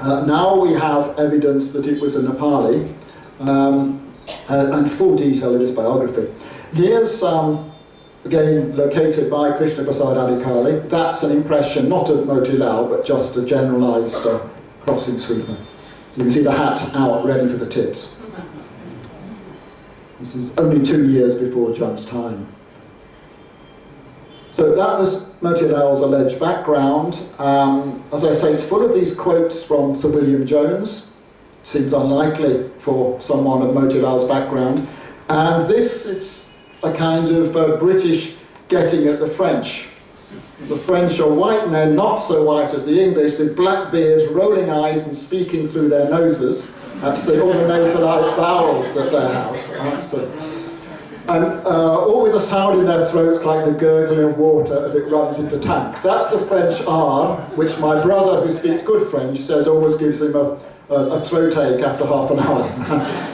Now we have evidence that it was a Nepali, and full detail in his biography. Here's, again, located by Krishna Prasad Adhikari. That's an impression, not of Motilal, but just a generalised crossing sweeper. So you can see the hat out, ready for the tips. This is only 2 years before Jang's time. So that was Motilal's alleged background. As I say, it's full of these quotes from Sir William Jones. Seems unlikely for someone of Motilal's background. And this, it's a kind of British getting at the French. The French are white men, not so white as the English, with black beards, rolling eyes, and speaking through their noses. That's all the nasalized vowels that they have. And all with a sound in their throats like the gurgling of water as it runs into tanks. That's the French R, which my brother, who speaks good French, says always gives him a throat ache after half an hour,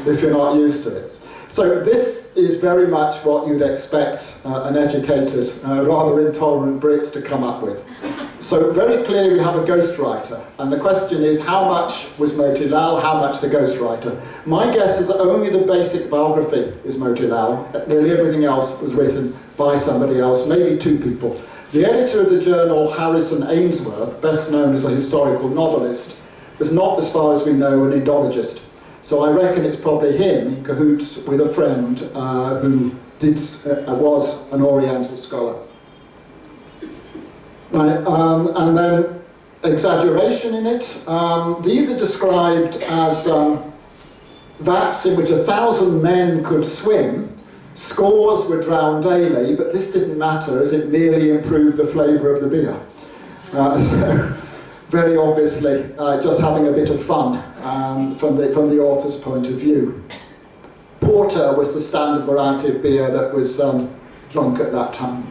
if you're not used to it. So this is very much what you'd expect an educated, rather intolerant Brit to come up with. So very clearly we have a ghostwriter, and the question is how much was Motilal, how much the ghostwriter? My guess is that only the basic biography is Motilal, nearly everything else was written by somebody else, maybe two people. The editor of the journal, Harrison Ainsworth, best known as a historical novelist, was not, as far as we know, an Indologist. So I reckon it's probably him in cahoots with a friend who was an Oriental scholar. Right, and then exaggeration in it. These are described as vats in which 1,000 men could swim. Scores were drowned daily, but this didn't matter as it merely improved the flavour of the beer. So very obviously just having a bit of fun from the author's point of view. Porter was the standard variety of beer that was drunk at that time.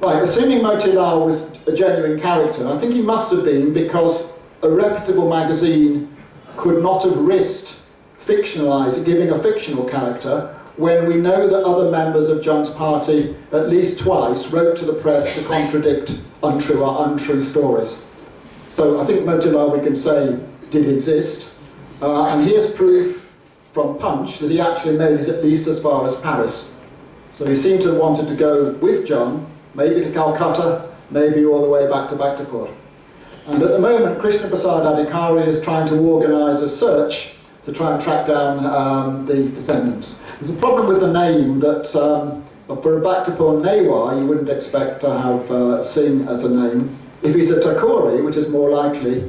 Right, assuming Motilal was a genuine character, I think he must have been because a reputable magazine could not have risked fictionalising, giving a fictional character, when we know that other members of Jang's party at least twice wrote to the press to contradict untrue or untrue stories. So I think Motilal, we can say, did exist. And here's proof from Punch that he actually made it at least as far as Paris. So he seemed to have wanted to go with Jang, maybe to Calcutta, maybe all the way back to Bhaktapur. And at the moment, Krishna Prasad Adhikari is trying to organise a search to try and track down the descendants. There's a problem with the name that for a Bhaktapur Newar, you wouldn't expect to have Singh as a name. If he's a Thakuri, which is more likely,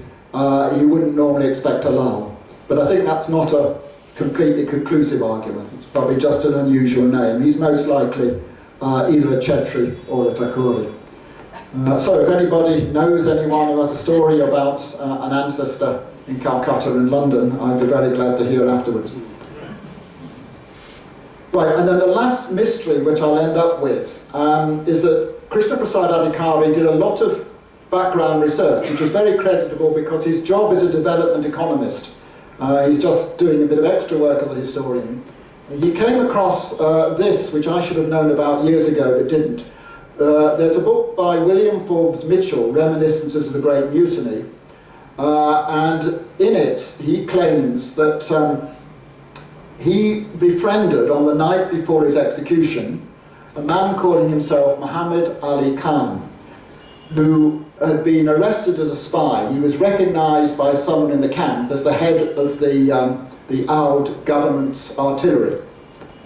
you wouldn't normally expect a Lal. But I think that's not a completely conclusive argument. It's probably just an unusual name. He's most likely either a Chetri or a Thakuri. So if anybody knows anyone who has a story about an ancestor in Calcutta and London, I'd be very glad to hear afterwards. Right, and then the last mystery which I'll end up with is that Krishna Prasad Adhikari did a lot of background research, which was very creditable because his job is a development economist. He's just doing a bit of extra work as a historian. He came across this, which I should have known about years ago but didn't. There's a book by William Forbes Mitchell, Reminiscences of the Great Mutiny, and in it he claims that he befriended on the night before his execution a man calling himself Muhammad Ali Khan, who had been arrested as a spy. He was recognised by someone in the camp as the head of the the Oud government's artillery.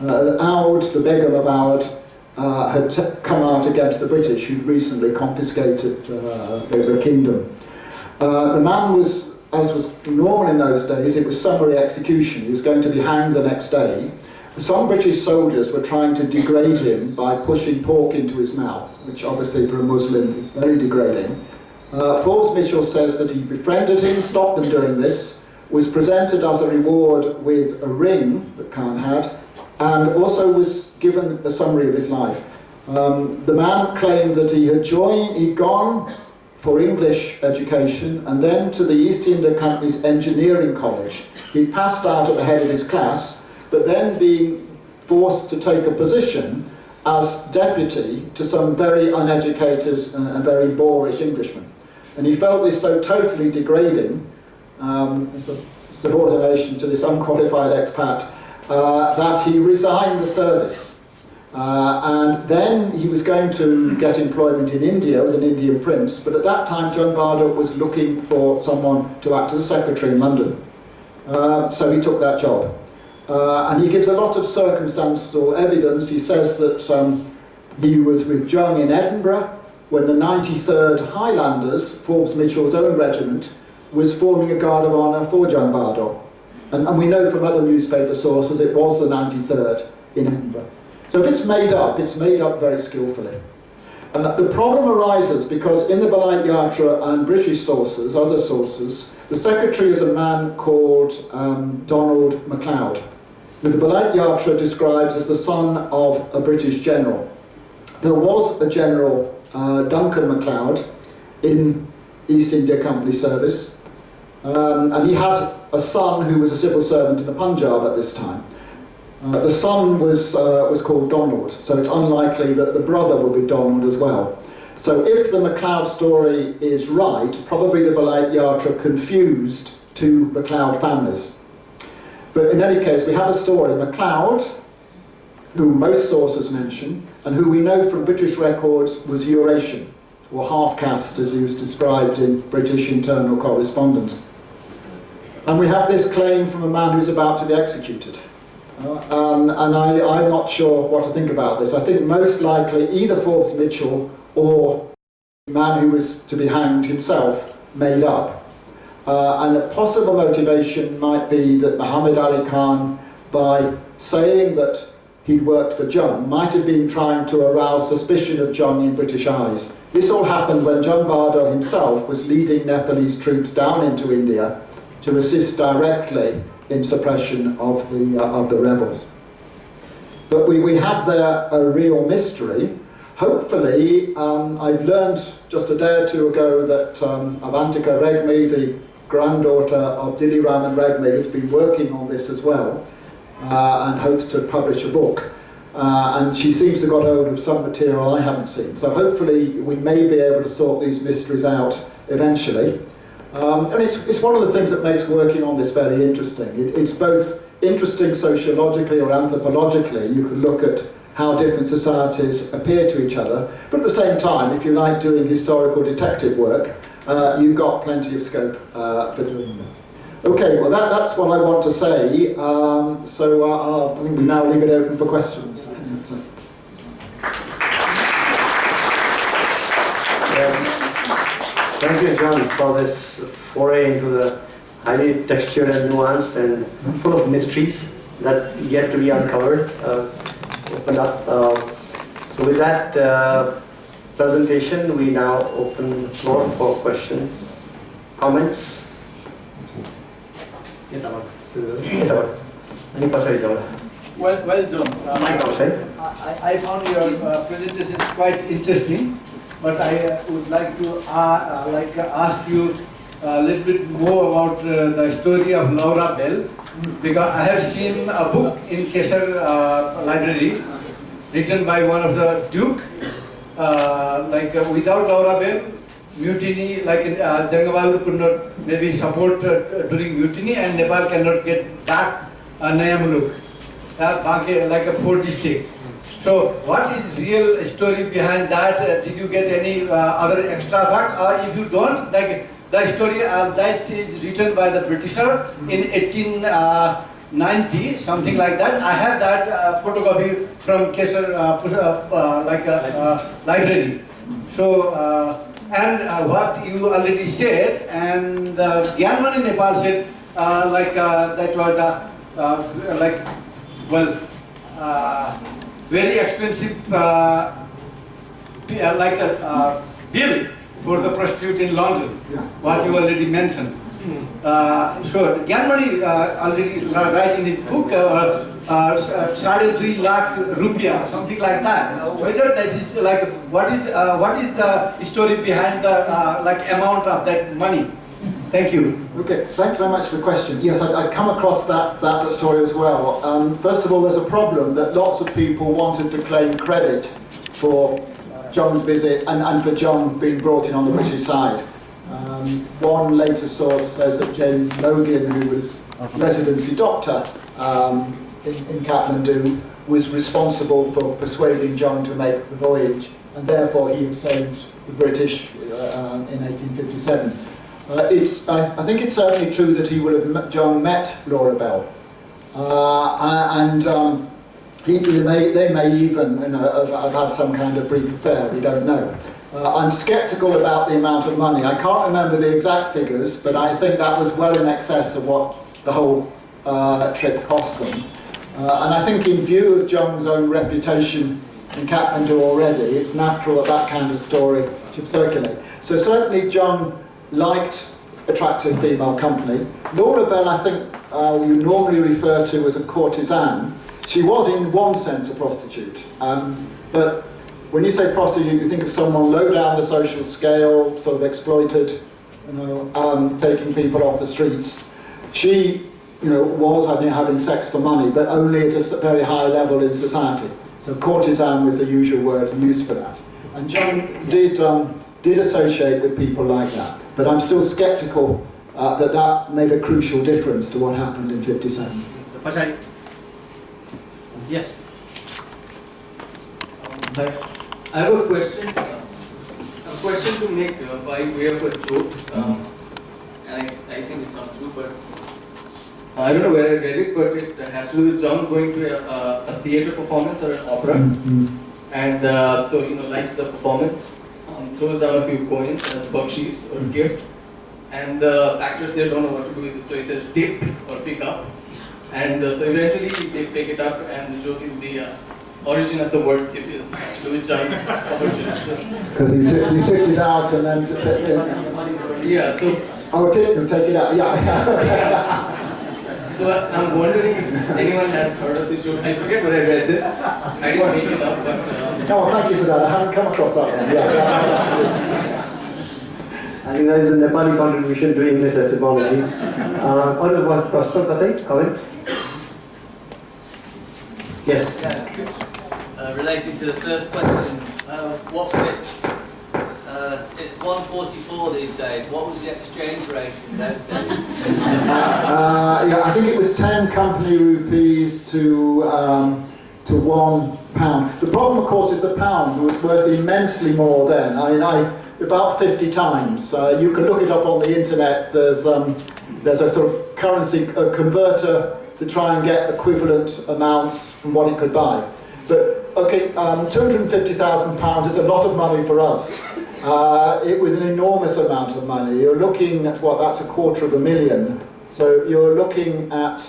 Oud, the Begum of Oud, had come out against the British, who'd recently confiscated the kingdom. The man was, as was normal in those days, it was summary execution. He was going to be hanged the next day. Some British soldiers were trying to degrade him by pushing pork into his mouth, which obviously for a Muslim is very degrading. Forbes Mitchell says that he befriended him, stopped them doing this, was presented as a reward with a ring that Khan had, and also was given a summary of his life. The man claimed that he'd gone for English education and then to the East India Company's engineering college. He passed out at the head of his class, but then being forced to take a position as deputy to some very uneducated and very boorish Englishman. And he felt this so totally degrading, subordination to this unqualified expat, that he resigned the service. And then he was going to get employment in India with an Indian prince, but at that time John Bahadur was looking for someone to act as a secretary in London. So he took that job. And he gives a lot of circumstantial evidence. He says that he was with Jang in Edinburgh when the 93rd Highlanders, Forbes Mitchell's own regiment, was forming a guard of honour for Jang Bahadur. And we know from other newspaper sources it was the 93rd in Edinburgh. So if it's made up very skillfully. And the problem arises because in the Balai Yatra and British sources, other sources, the secretary is a man called Donald MacLeod, who the Balai Yatra describes as the son of a British general. There was a general, Duncan MacLeod, in East India Company service, and he had a son who was a civil servant in the Punjab at this time. The son was called Donald, so it's unlikely that the brother will be Donald as well. So if the MacLeod story is right, probably the Balai Yatra confused two MacLeod families. But in any case, we have a story. MacLeod, who most sources mention, and who we know from British records was Eurasian, or half-caste as he was described in British internal correspondence. And we have this claim from a man who's about to be executed. And I'm not sure what to think about this. I think most likely either Forbes Mitchell or the man who was to be hanged himself made up. And a possible motivation might be that Muhammad Ali Khan, by saying that he'd worked for Jung, might have been trying to arouse suspicion of Jung in British eyes. This all happened when Jang Bahadur himself was leading Nepalese troops down into India to assist directly in suppression of the rebels. But we have there a real mystery. Hopefully, I've learned just a day or two ago that Avantika Regmi, the granddaughter of Dilli Raman Regmi, has been working on this as well and hopes to publish a book. And she seems to have got hold of some material I haven't seen. So hopefully we may be able to sort these mysteries out eventually. And it's one of the things that makes working on this very interesting. It's both interesting sociologically or anthropologically. You can look at how different societies appear to each other, but at the same time, if you like doing historical detective work, you've got plenty of scope for doing that. Okay, well that's what I want to say, so I think we now leave it open for questions. Thank you, John, for this foray into the highly textured and nuanced and full of mysteries that yet to be uncovered, opened up. So with that presentation, we now open the floor for questions, comments. Well, John, I found your presentation quite interesting. But I would like to ask you a little bit more about the story of Laura Bell, because I have seen a book in Kesar library written by one of the Duke. Without Laura Bell, mutiny, Jang Bahadur could not maybe support during mutiny, and Nepal cannot get back Naya Muluk, like a fourth district. So, what is real story behind that? Did you get any other extra fact? Or if you don't, the story that is written by the Britisher in 1890, something like that. I have that photocopy from Kesar, library. So, what you already said, and Gyanman in Nepal said, that was very expensive, bill for the prostitute in London, what you already mentioned. So Gyanmani already write in his book, 3.5 lakh rupiah, something like that. Whether that is like, what is the story behind the amount of that money? Thank you. Okay, thanks very much for the question. Yes, I'd come across that story as well. First of all, there's a problem that lots of people wanted to claim credit for John's visit and for John being brought in on the British side. One later source says that James Logan, who was residency doctor in Kathmandu, was responsible for persuading John to make the voyage, and therefore he had saved the British in 1857. I think it's certainly true that John met Laura Bell, and they may even have had some kind of brief affair. We don't know. I'm sceptical about the amount of money. I can't remember the exact figures, but I think that was well in excess of what the whole trip cost them. And I think in view of John's own reputation in Kathmandu already, it's natural that that kind of story should circulate. So certainly John liked attractive female company. Laura Bell, I think you normally refer to as a courtesan. She was in one sense a prostitute, but when you say prostitute, you think of someone low down the social scale, sort of exploited, taking people off the streets. She, was, I think, having sex for money, but only at a very high level in society. So courtesan was the usual word used for that. And John did associate with people like that. But I'm still sceptical that made a crucial difference to what happened in '57. Yes. I have a question to make by way of a joke, and I think it's not true, but I don't know where I read it, but it has to do with John going to a theatre performance or an opera, and so likes the performance, throws down a few coins as baksheesh or gift, and the actors there don't know what to do with it, so he says tip or pick up, and so eventually they pick it up, and the joke is the origin of the word tip has to do with Jang's opportunity. Because you took it out and then... Yeah, so... Oh, take it out, yeah. So I'm wondering if anyone has heard of this joke. I forget where I read this. I didn't make it up, but... No, thank you for that. I haven't come across that one. Yeah. I think that is a Nepali contribution to English etymology. What question, comment? Yes. Relating to the first question, what was it? It's 144 these days. What was the exchange rate in those days? I think it was 10 company rupees to £1. The problem, of course, is the pound was worth immensely more then. About 50 times. You can look it up on the internet. There's a sort of currency converter to try and get equivalent amounts from what it could buy. But okay, £250,000 is a lot of money for us. It was an enormous amount of money. You're looking at that's $250,000. So you're looking at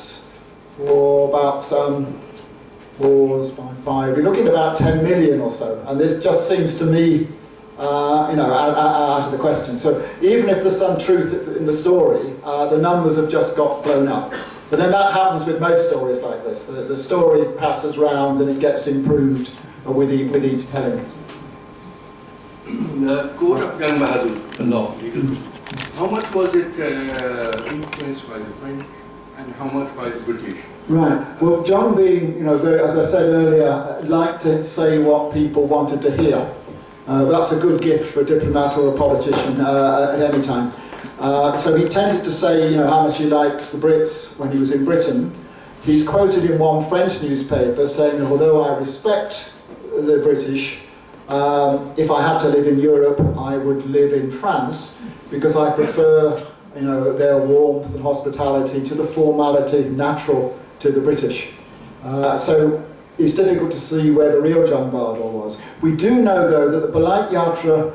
for about 4, 5. You're looking at about 10 million or so. And this just seems to me, out of the question. So even if there's some truth in the story, the numbers have just got blown up. But then that happens with most stories like this. The story passes round and it gets improved with each telling. The code of Jang Bahadur, the law, how much was it influenced by the French and how much by the British? Right. Well, John being, as I said earlier, liked to say what people wanted to hear. That's a good gift for a diplomat or a politician at any time. So he tended to say, how much he liked the Brits when he was in Britain. He's quoted in one French newspaper saying, although I respect the British, If I had to live in Europe, I would live in France because I prefer, you know, their warmth and hospitality to the formality natural to the British. So it's difficult to see where the real Jang Bahadur was. We do know, though, that the Balait Yatra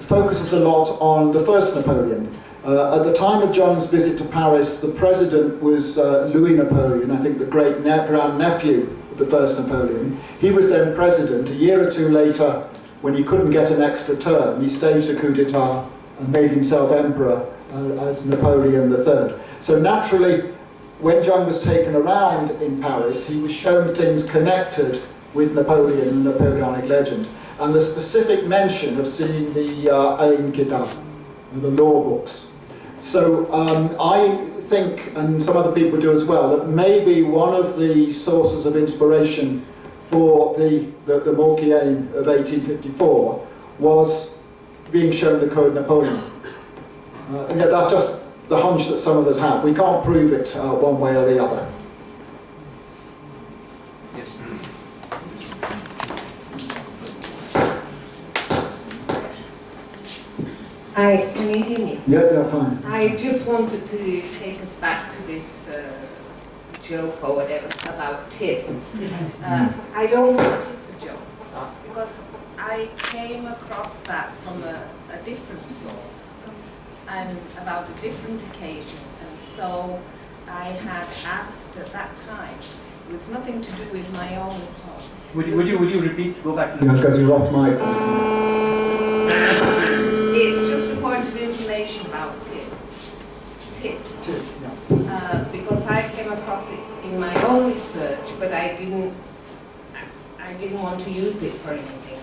focuses a lot on the first Napoleon. At the time of Jang's visit to Paris, the president was Louis Napoleon, I think the great grand-nephew of the first Napoleon. He was then president. A year or two later, when he couldn't get an extra term, he staged a coup d'etat and made himself emperor as Napoleon III. So naturally, when Jang was taken around in Paris, he was shown things connected with Napoleon and Napoleonic legend. And the specific mention of seeing the Ain Kitab, the law books. So I think, and some other people do as well, that maybe one of the sources of inspiration for the Morky Ain of 1854 was being shown the Code Napoleon. And that's just the hunch that some of us have. We can't prove it one way or the other. Yes. Hi, can you hear me? Yeah, fine. I just wanted to take us back to this joke or whatever about tip. I don't think it's a joke because I came across that from a different source and about a different occasion, and so I had asked at that time. It was nothing to do with my own home. Would you repeat? Go back to Yeah, the. because you're off mic. It's just a point of information about tip. Because I came across it in my own research, but I didn't want to use it for anything.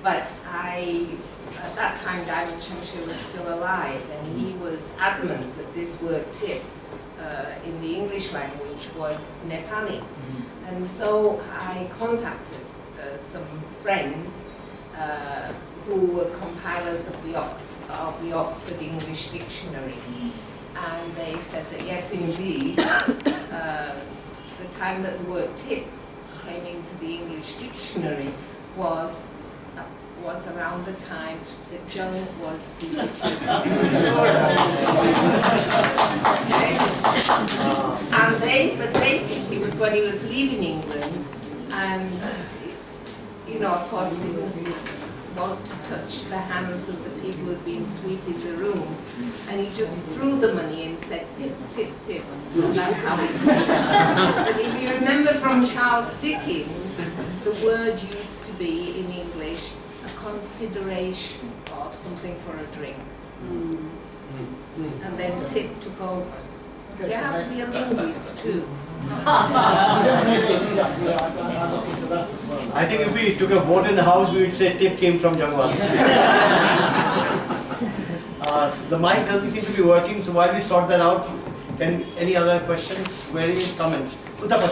But at that time, Diamond Shamshir was still alive, and he was adamant that this word tip in the English language was Nepali. And so I contacted some friends who were compilers of the Oxford English Dictionary. And they said that yes, indeed, the time that the word tip came into the English dictionary was around the time that Jung was visiting but they think it was when he was leaving England, and you know, of course, didn't want to touch the hands of the people who had been sweeping the rooms, and he just threw the money and said tip, tip, tip. And that's how it came. But if you remember from Charles Dickens, the word used to be in English a consideration or something for a drink. And then tip took over. You have to be a linguist too. I think if we took a vote in the house, we would say tip came from Jangwal. The mic doesn't seem to be working, so while we sort that out, any other questions, queries, comments? John,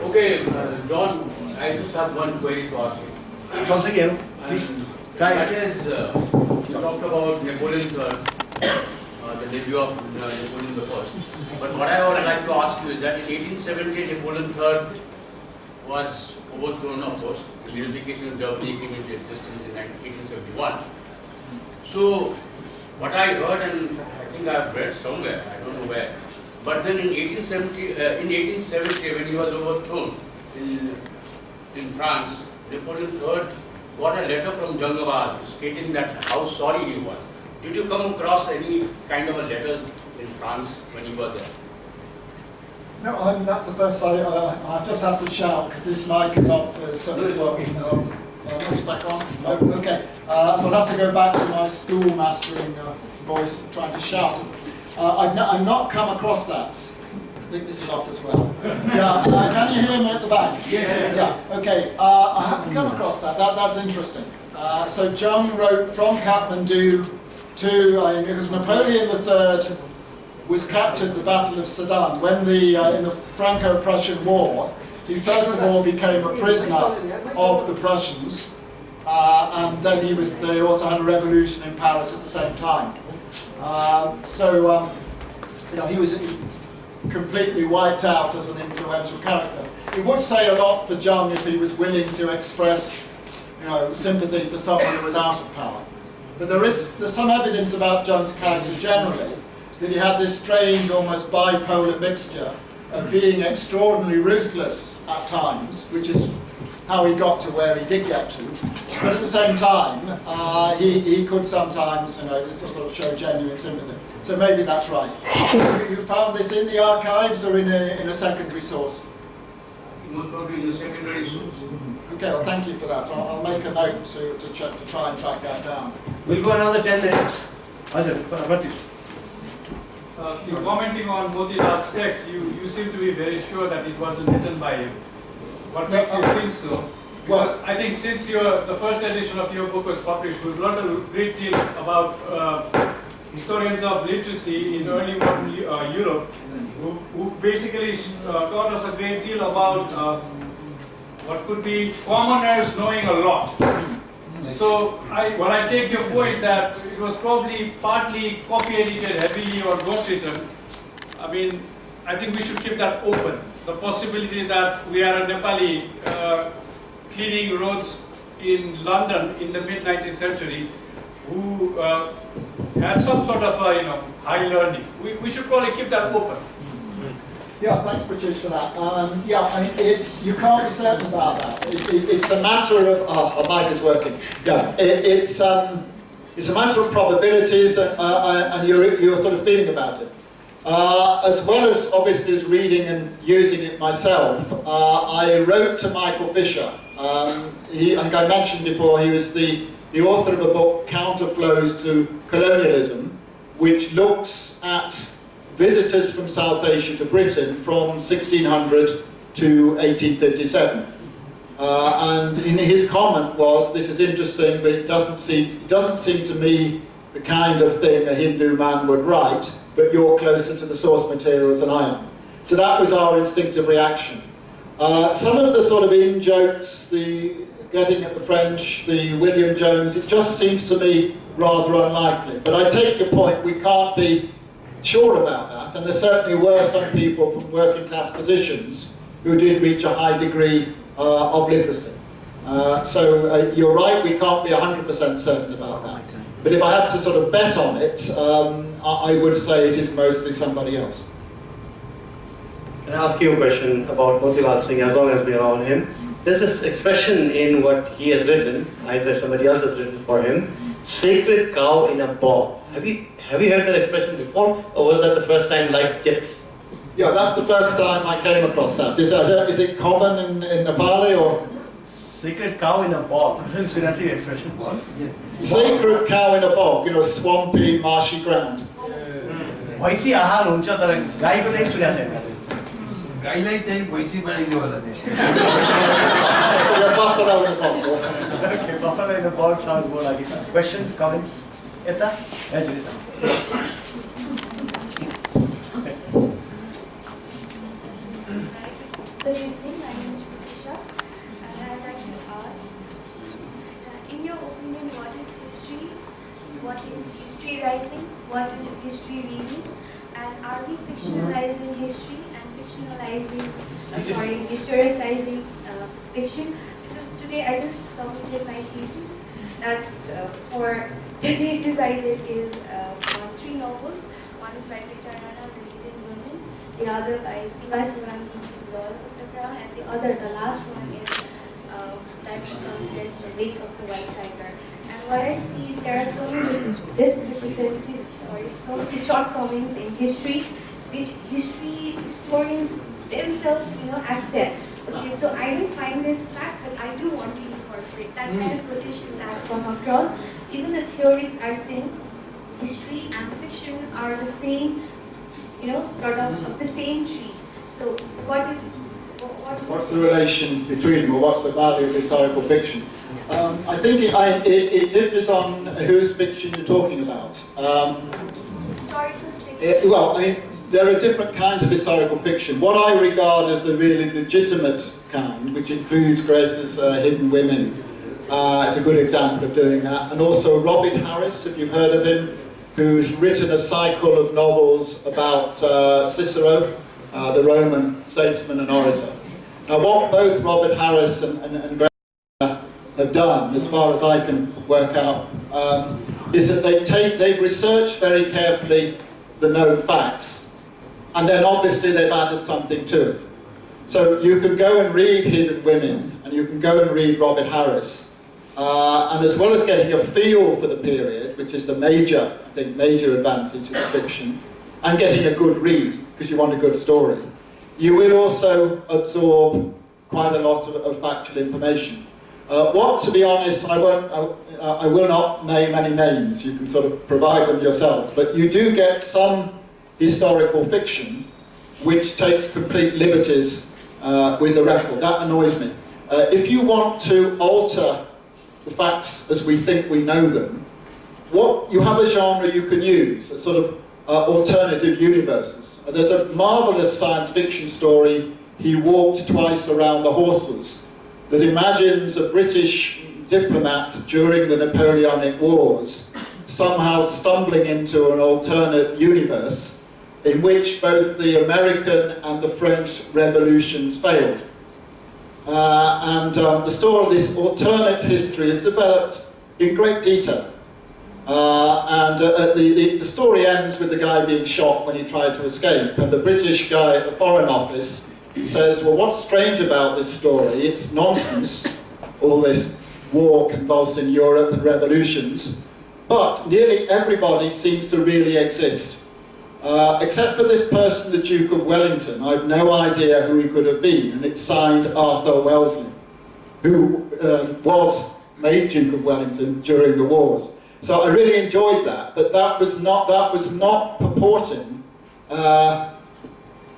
Okay, John, I just have one query to ask you. John, again, please. Try That it. is, you talked about Napoleon III, the debut of Napoleon I. But what I would like to ask you is that in 1870, Napoleon III was overthrown, of course. The unification of Germany came into existence in 1871. So, what I heard, and I think I've read somewhere, I don't know where, but then in 1870, when he was overthrown in France, Napoleon III got a letter from Jang Bahadur stating that how sorry he was. Did you come across any kind of a letters in France when you were there? No, that's the first I just have to shout because this mic is off, so it's working. Is it back on? No, okay. So I'll have to go back to my school mastering voice, trying to shout. I've not come across that. I think this is off as well. Yeah, can you hear me at the back? Yes. Yeah, okay. I haven't come across that. That's interesting. So Jung wrote from Kathmandu to, because Napoleon III was captured at the Battle of Sedan. When in the Franco-Prussian War, he first of all became a prisoner of the Prussians, and then they also had a revolution in Paris at the same time. He was completely wiped out as an influential character. it would say a lot for Jang if he was willing to express, you know, sympathy for someone who was out of power. But there's some evidence about Jang's character generally that he had this strange, almost bipolar mixture of being extraordinarily ruthless at times, which is how he got to where he did get to. But at the same time, he could sometimes, you know, sort of show genuine sympathy. So maybe that's right. You found this in the archives or in a secondary source? Most probably in the secondary source. Okay, well, thank you for that. I'll make a note to try and track that down. We'll go another 10 minutes. Bahadur. In commenting on Motilal's text, you seem to be very sure that it wasn't written by him. What makes you think so? Because I think since the first edition of your book was published, we've learned a great deal about historians of literacy in early modern Europe, who basically taught us a great deal about what could be commoners knowing a lot. So when I take your point that it was probably partly copy edited heavily or ghostwritten, I mean, I think we should keep that open. The possibility that we are a Nepali cleaning roads in London in the mid-19th century who had some sort of high learning. We should probably keep that open. Yeah, thanks, British, for that. Yeah, I mean, you can't be certain about that. It's a matter of, our mic is working. Yeah, it's a matter of probabilities and your sort of feeling about it. As well as obviously as reading and using it myself, I wrote to Michael Fisher. I think I mentioned before, he was the author of a book, Counterflows to Colonialism, which looks at visitors from South Asia to Britain from 1600 to 1857. And his comment was, this is interesting, but it doesn't seem to me the kind of thing a Hindu man would write, but you're closer to the source materials than I am. So that was our instinctive reaction. Some of the sort of in-jokes, the getting at the French, the William Jones, it just seems to me rather unlikely. But I take your point, we can't be sure about that, and there certainly were some people from working class positions who did reach a high degree of literacy. So you're right, we can't be 100% certain about that. But if I had to sort of bet on it, I would say it is mostly somebody else. Can I ask you a question about Motilal Singh, as long as we are on him? There's this expression in what he has written, either somebody else has written for him, sacred cow in a bog. Have you heard that expression before, or was that the first time, like Gibbs? Yeah, that's the first time I came across that. Is it common in Nepali or? Sacred cow in a bog. Isn't Srinathi expression? What? Yes. Sacred cow in a bog, you know, swampy, marshy ground. Vaisi ahar huncha tara गाई को नहीं सुना छैन गाईलाई चाहिँ भैँसी बनाइदियो होला Buffalo in a bog or something. Okay, buffalo in a bog sounds more like it. Questions, comments? Eta? Yes, Rita. Good evening, my name is Pratisha, and I'd like to ask, in your opinion, what is history? What is history writing? What is history reading? And are we fictionalizing history and historicizing fiction? Because today I just submitted my thesis. That's for the thesis I did is for 3 novels. One is by Victor Rana, The Hidden Women. The other by Siva Sivarangi's Laws of the Crown, and the last one is Diamond Sunset's The Wake of the White Tiger. And what I see is there are so many discrepancies, so many shortcomings in history, which history historians themselves, accept. Okay, so I don't find this fact, but I do want to incorporate that kind of quotations I've come across. Even the theorists are saying history and fiction are the same, products of the same tree. So what's the relation between them, or what's the value of historical fiction? I think it differs on whose fiction you're talking about. Historical fiction. There are different kinds of historical fiction. What I regard as the really legitimate kind, which includes great as Hidden Women, is a good example of doing that. And also Robert Harris, if you've heard of him, who's written a cycle of novels about Cicero, the Roman statesman and orator. Now, what both Robert Harris and Greg have done, as far as I can work out, is that they've researched very carefully the known facts, and then obviously they've added something to it. So you can go and read Hidden Women, and you can go and read Robert Harris, and as well as getting a feel for the period, which is the major advantage of fiction, and getting a good read, because you want a good story, you will also absorb quite a lot of factual information. What, to be honest, I will not name any names, you can sort of provide them yourselves, but you do get some historical fiction which takes complete liberties with the record. That annoys me. If you want to alter the facts as we think we know them, you have a genre you can use, a sort of alternative universes. There's a marvellous science fiction story, He Walked Twice Around the Horses, that imagines a British diplomat during the Napoleonic Wars somehow stumbling into an alternate universe in which both the American and the French revolutions failed. The story of this alternate history is developed in great detail. The story ends with the guy being shot when he tried to escape, and the British guy at the Foreign Office says, well, what's strange about this story? It's nonsense, all this war convulsing Europe and revolutions, but nearly everybody seems to really exist. Except for this person, the Duke of Wellington. I've no idea who he could have been, and it's signed Arthur Wellesley, who was made Duke of Wellington during the wars. So I really enjoyed that, but that was not purporting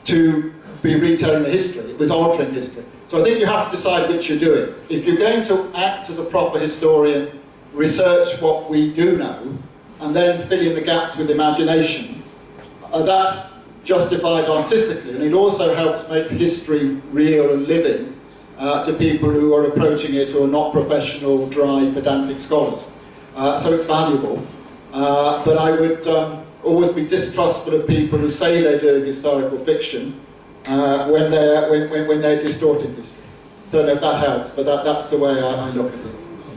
to be retelling the history. It was altering history. So I think you have to decide which you're doing. If you're going to act as a proper historian, research what we do know, and then fill in the gaps with imagination, that's justified artistically, and it also helps make history real and living to people who are approaching it who are not professional, dry, pedantic scholars. So it's valuable. But I would always be distrustful of people who say they're doing historical fiction when they're distorting history. Don't know if that helps, but that's the way I look at it.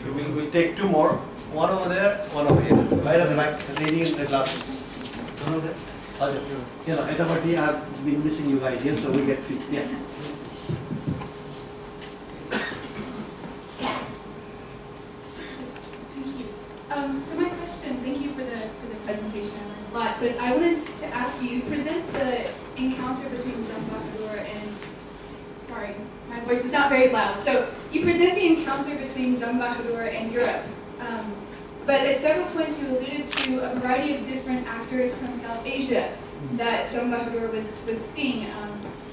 Okay, we'll take two more. One over there, one over here. Right at the back, the lady in the glasses. One over there. You know, I've been missing you guys here, so we get three. Yeah. So my question, thank you for the presentation, I learned a lot, but I wanted to ask you present the encounter between Jang Bahadur and, sorry, my voice is not very loud. So you present the encounter between Jang Bahadur and Europe, but at several points you alluded to a variety of different actors from South Asia that Jang Bahadur was seeing.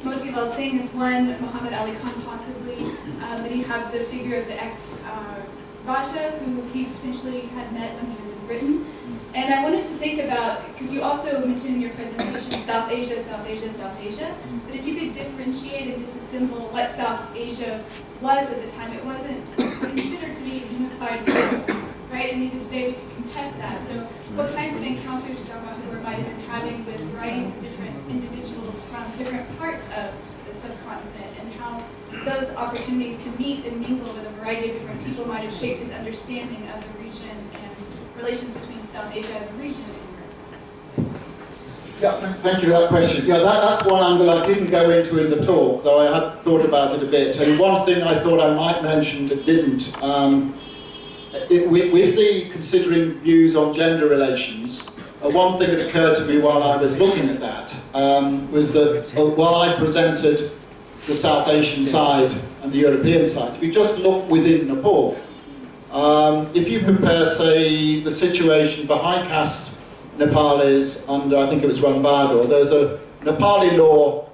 Motilal Singh is one, Muhammad Ali Khan possibly, then you have the figure of the ex-Raja who he potentially had met when he was in Britain. And I wanted to think about, because you also mentioned in your presentation South Asia, South Asia, South Asia, but if you could differentiate and disassemble what South Asia was at the time, it wasn't considered to be a unified world, right? And even today we could contest that. So what kinds of encounters Jang Bahadur might have been having with varieties of different individuals from different parts of the subcontinent, and how those opportunities to meet and mingle with a variety of different people might have shaped his understanding of the region and relations between South Asia as a region and Europe. Yeah, thank you for that question. Yeah, that's one angle I didn't go into in the talk, though I had thought about it a bit. And one thing I thought I might mention but didn't, with the considering views on gender relations, one thing that occurred to me while I was looking at that was that while I presented the South Asian side and the European side, if you just look within Nepal, if you compare, say, the situation for high caste Nepalis under, I think it was Bahadur, there's a Nepali law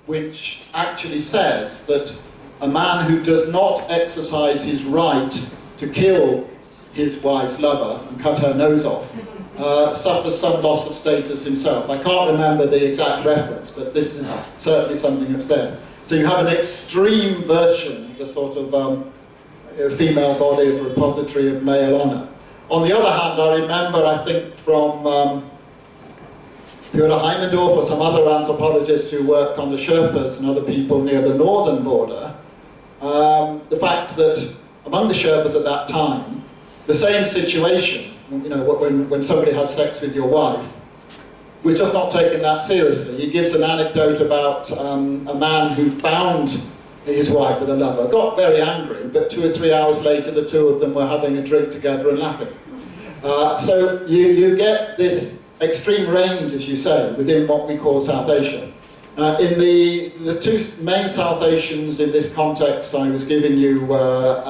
which actually says that a man who does not exercise his right to kill his wife's lover and cut her nose off suffers some loss of status himself. I can't remember the exact reference, but this is certainly something that's there. So you have an extreme version of the sort of female body as a repository of male honour. On the other hand, I remember, I think, from Theodor Heimendorf or some other anthropologists who worked on the Sherpas and other people near the northern border, the fact that among the Sherpas at that time, the same situation, you know, when somebody has sex with your wife, was just not taken that seriously. He gives an anecdote about a man who found his wife with a lover, got very angry, but 2 or 3 hours later the two of them were having a drink together and laughing. So you get this extreme range, as you say, within what we call South Asia. In the two main South Asians in this context I was giving you were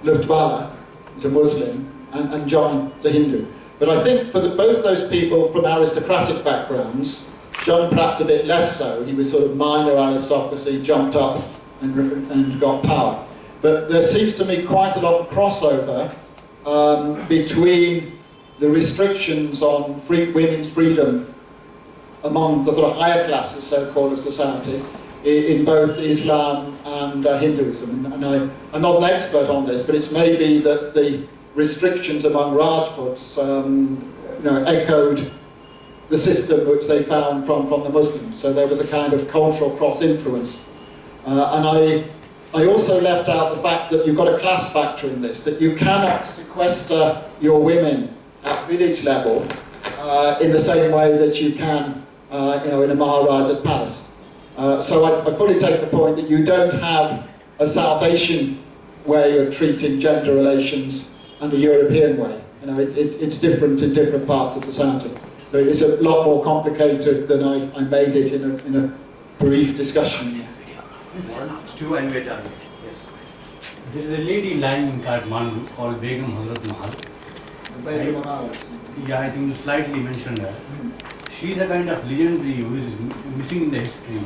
Whelpton, who's a Muslim, and Jang, who's a Hindu. But I think for both those people from aristocratic backgrounds, Jang perhaps a bit less so. He was sort of minor aristocracy, jumped up and got power. But there seems to me quite a lot of crossover between the restrictions on women's freedom among the sort of higher classes, so-called, of society, in both Islam and Hinduism. And I'm not an expert on this, but it's maybe that the restrictions among Rajputs echoed the system which they found from the Muslims. So there was a kind of cultural cross-influence. And I also left out the fact that you've got a class factor in this, that you cannot sequester your women at village level in the same way that you can in a Maharaja's palace. So I fully take the point that you don't have a South Asian way of treating gender relations and a European way. You know, it's different in different parts of society. So it's a lot more complicated than I made it in a brief discussion. 1, 2, and we're done. Yes. There is a lady lying in Kathmandu called Begum Hazrat Mahal. Begum Mahal. Yeah, I think you slightly mentioned her. She is a kind of legendary who is missing in the history.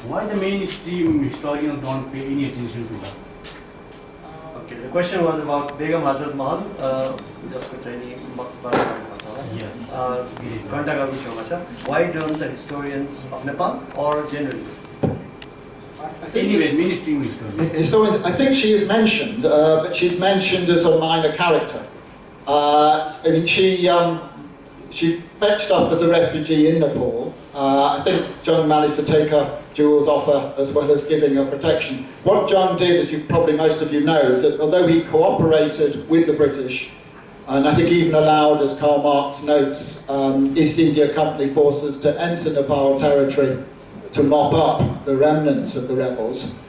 Why the mainstream historians don't pay any attention to her? Okay, the question was about Begum Hazrat Mahal. Why don't the historians of Nepal or generally? Anyway, mainstream historians, I think she is mentioned, but she's mentioned as a minor character. I mean, she fetched up as a refugee in Nepal. I think Jang managed to take her jewels off her as well as giving her protection. What Jang did, as most of you know, is that although he cooperated with the British, and I think even allowed, as Karl Marx notes, East India Company forces to enter Nepal territory to mop up the remnants of the rebels,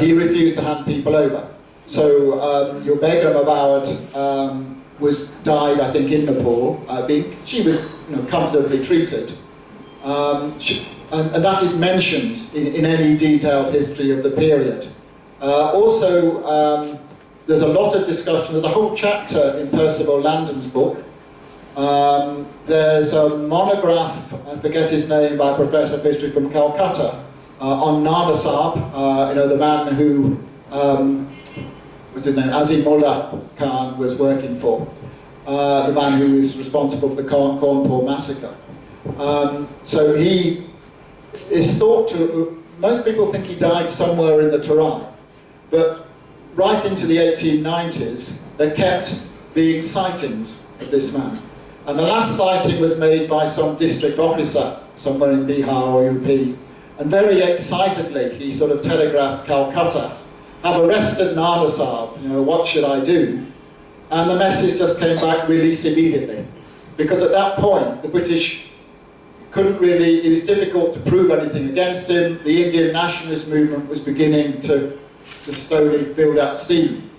he refused to hand people over. So your Begum Abawad died, I think, in Nepal. She was comfortably treated. And that is mentioned in any detailed history of the period. Also, there's a lot of discussion. There's a whole chapter in Percival Landon's book. There's a monograph, I forget his name, by a professor of history from Calcutta, on Nana Sahib, the man who, what's his name, Azimullah Khan was working for, the man who was responsible for the Cawnpur massacre. So he is thought to, most people think he died somewhere in the Terai, but right into the 1890s, there kept being sightings of this man. And the last sighting was made by some district officer somewhere in Bihar or UP. And very excitedly, he sort of telegraphed Calcutta, "Have arrested Nana Sahib, what should I do?" And the message just came back, "Release immediately." Because at that point, the British couldn't really, it was difficult to prove anything against him. The Indian nationalist movement was beginning to slowly build up steam.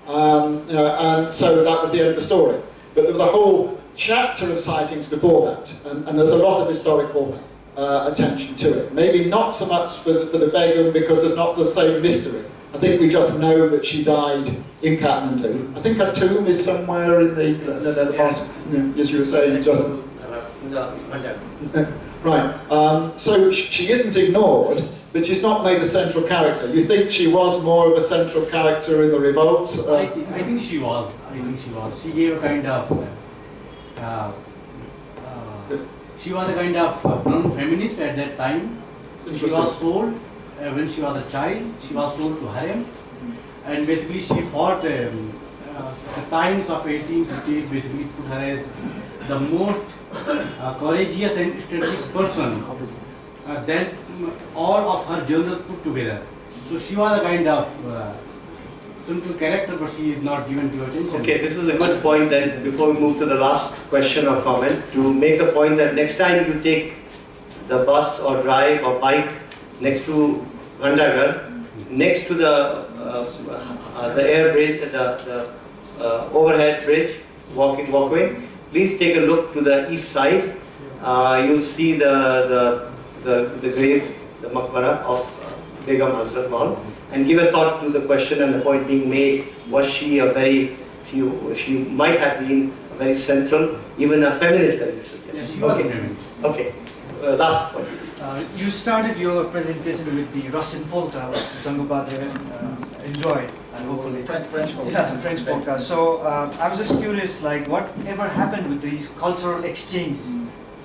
And so that was the end of the story. But there was a whole chapter of sightings before that, and there's a lot of historical attention to it. Maybe not so much for the Begum, because there's not the same mystery. I think we just know that she died in Kathmandu. I think her tomb is somewhere in the past, as you were saying, just... Right, so she isn't ignored, but she's not made a central character. You think she was more of a central character in the revolts? I think she was. She gave a kind of... she was a kind of non-feminist at that time. She was sold, when she was a child, she was sold to harem. And basically she fought, the Times of 1858 basically put her as the most courageous and strategic person than all of her journals put together. So she was a kind of simple character, but she is not given to attention. Okay, this is a good point then, before we move to the last question or comment, to make a point that next time you take the bus or drive or bike next to Vandagar, next to the air bridge, the overhead bridge, walkway, please take a look to the east side. You'll see the grave, the maqbara of Begum Hazrat Mahal, and give a thought to the question and the point being made. Was she a very, she might have been a very central, even a feminist, as you said. Yes, she was a feminist. Okay, last point. You started your presentation with the Russian polka, which Jangu Badre enjoyed, and hopefully French polka. Yeah, French polka. So I was just curious, like, whatever happened with these cultural exchanges?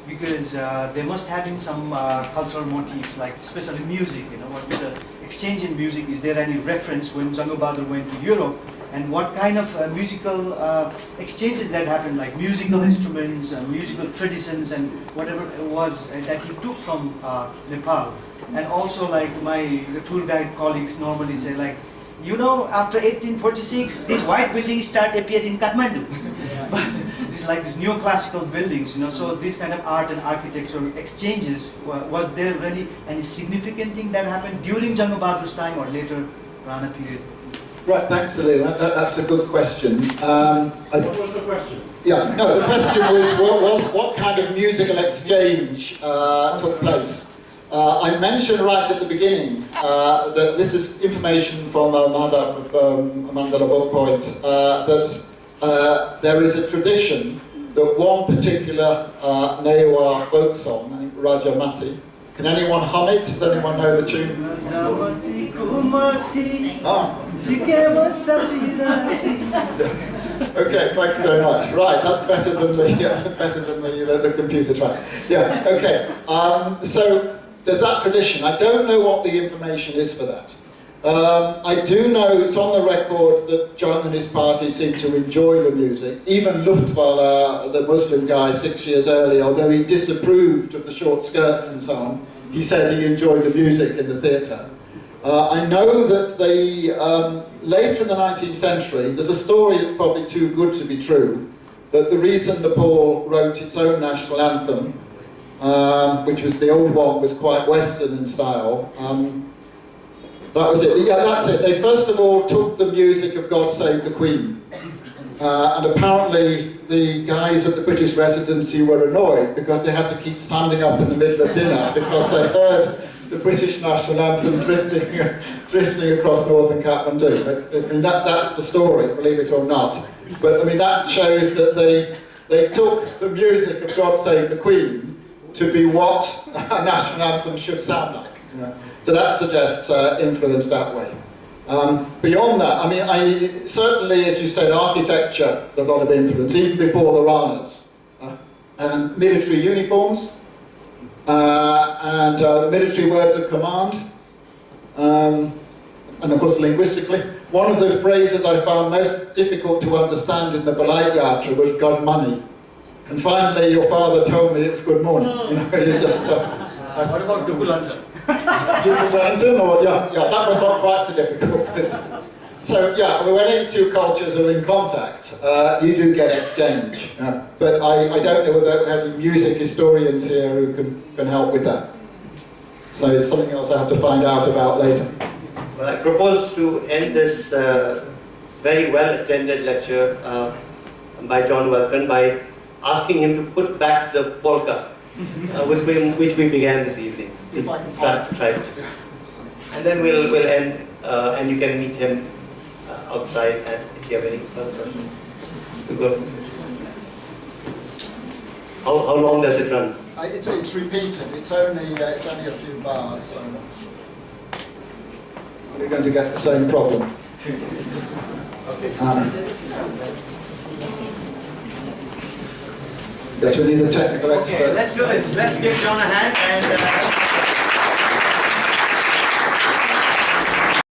Because there must have been some cultural motifs, like especially music. You know, what was the exchange in music? Is there any reference when Jangu Bahadur went to Europe? And what kind of musical exchanges that happened, like musical instruments, musical traditions, and whatever it was that he took from Nepal? And also, like my tour guide colleagues normally say, like, you know, after 1846, these white buildings start appearing in Kathmandu. But it's like these neoclassical buildings, you know, so this kind of art and architectural exchanges, was there really any significant thing that happened during Jangu Bahadur's time or later Rana period? Right, thanks, Ali. That's a good question. What was the question? Yeah, no, the question was what kind of musical exchange took place? I mentioned right at the beginning that this is information from Madhav Mandala Book Point, that there is a tradition that one particular Newar folk song, I think Raja Mati, can anyone hum it? Does anyone know the tune? Okay, thanks very much. Right, that's better than the computer track. Yeah, okay. So there's that tradition. I don't know what the information is for that. I do know it's on the record that Jang and his party seem to enjoy the music. Even Luftwala, the Muslim guy 6 years earlier, although he disapproved of the short skirts and so on, he said he enjoyed the music in the theatre. I know that they, later in the 19th century, there's a story that's probably too good to be true, that the reason Nepal wrote its own national anthem, which was the old one, was quite Western in style. That was it. Yeah, that's it. They first of all took the music of God Save the Queen. And apparently the guys at the British Residency were annoyed because they had to keep standing up in the middle of dinner because they heard the British national anthem drifting across northern Kathmandu. I mean, that's the story, believe it or not. But I mean, that shows that they took the music of God Save the Queen to be what a national anthem should sound like. You know? So that suggests influence that way. Beyond that, I mean, certainly, as you said, architecture, there's a lot of influence, even before the Ranas. And military uniforms, and military words of command, and of course linguistically. One of the phrases I found most difficult to understand in the Balai Yatra was "God money." And finally, your father told me it's good morning. You know, you just, what about Dukulanta? Or yeah, that was not quite so difficult. So yeah, when any two cultures are in contact, you do get exchange. But I don't know whether we have any music historians here who can help with that. So it's something else I have to find out about later. Well, I propose to end this very well-attended lecture by John Whelpton by asking him to put back the polka, which we began this evening. Try it. And then we'll end, and you can meet him outside, and if you have any further questions. To go. How long does it run? It's repeated. It's only a few bars. So we're going to get the same problem. Yes, we need a technical expert. Okay, let's do this. Let's give John a hand and.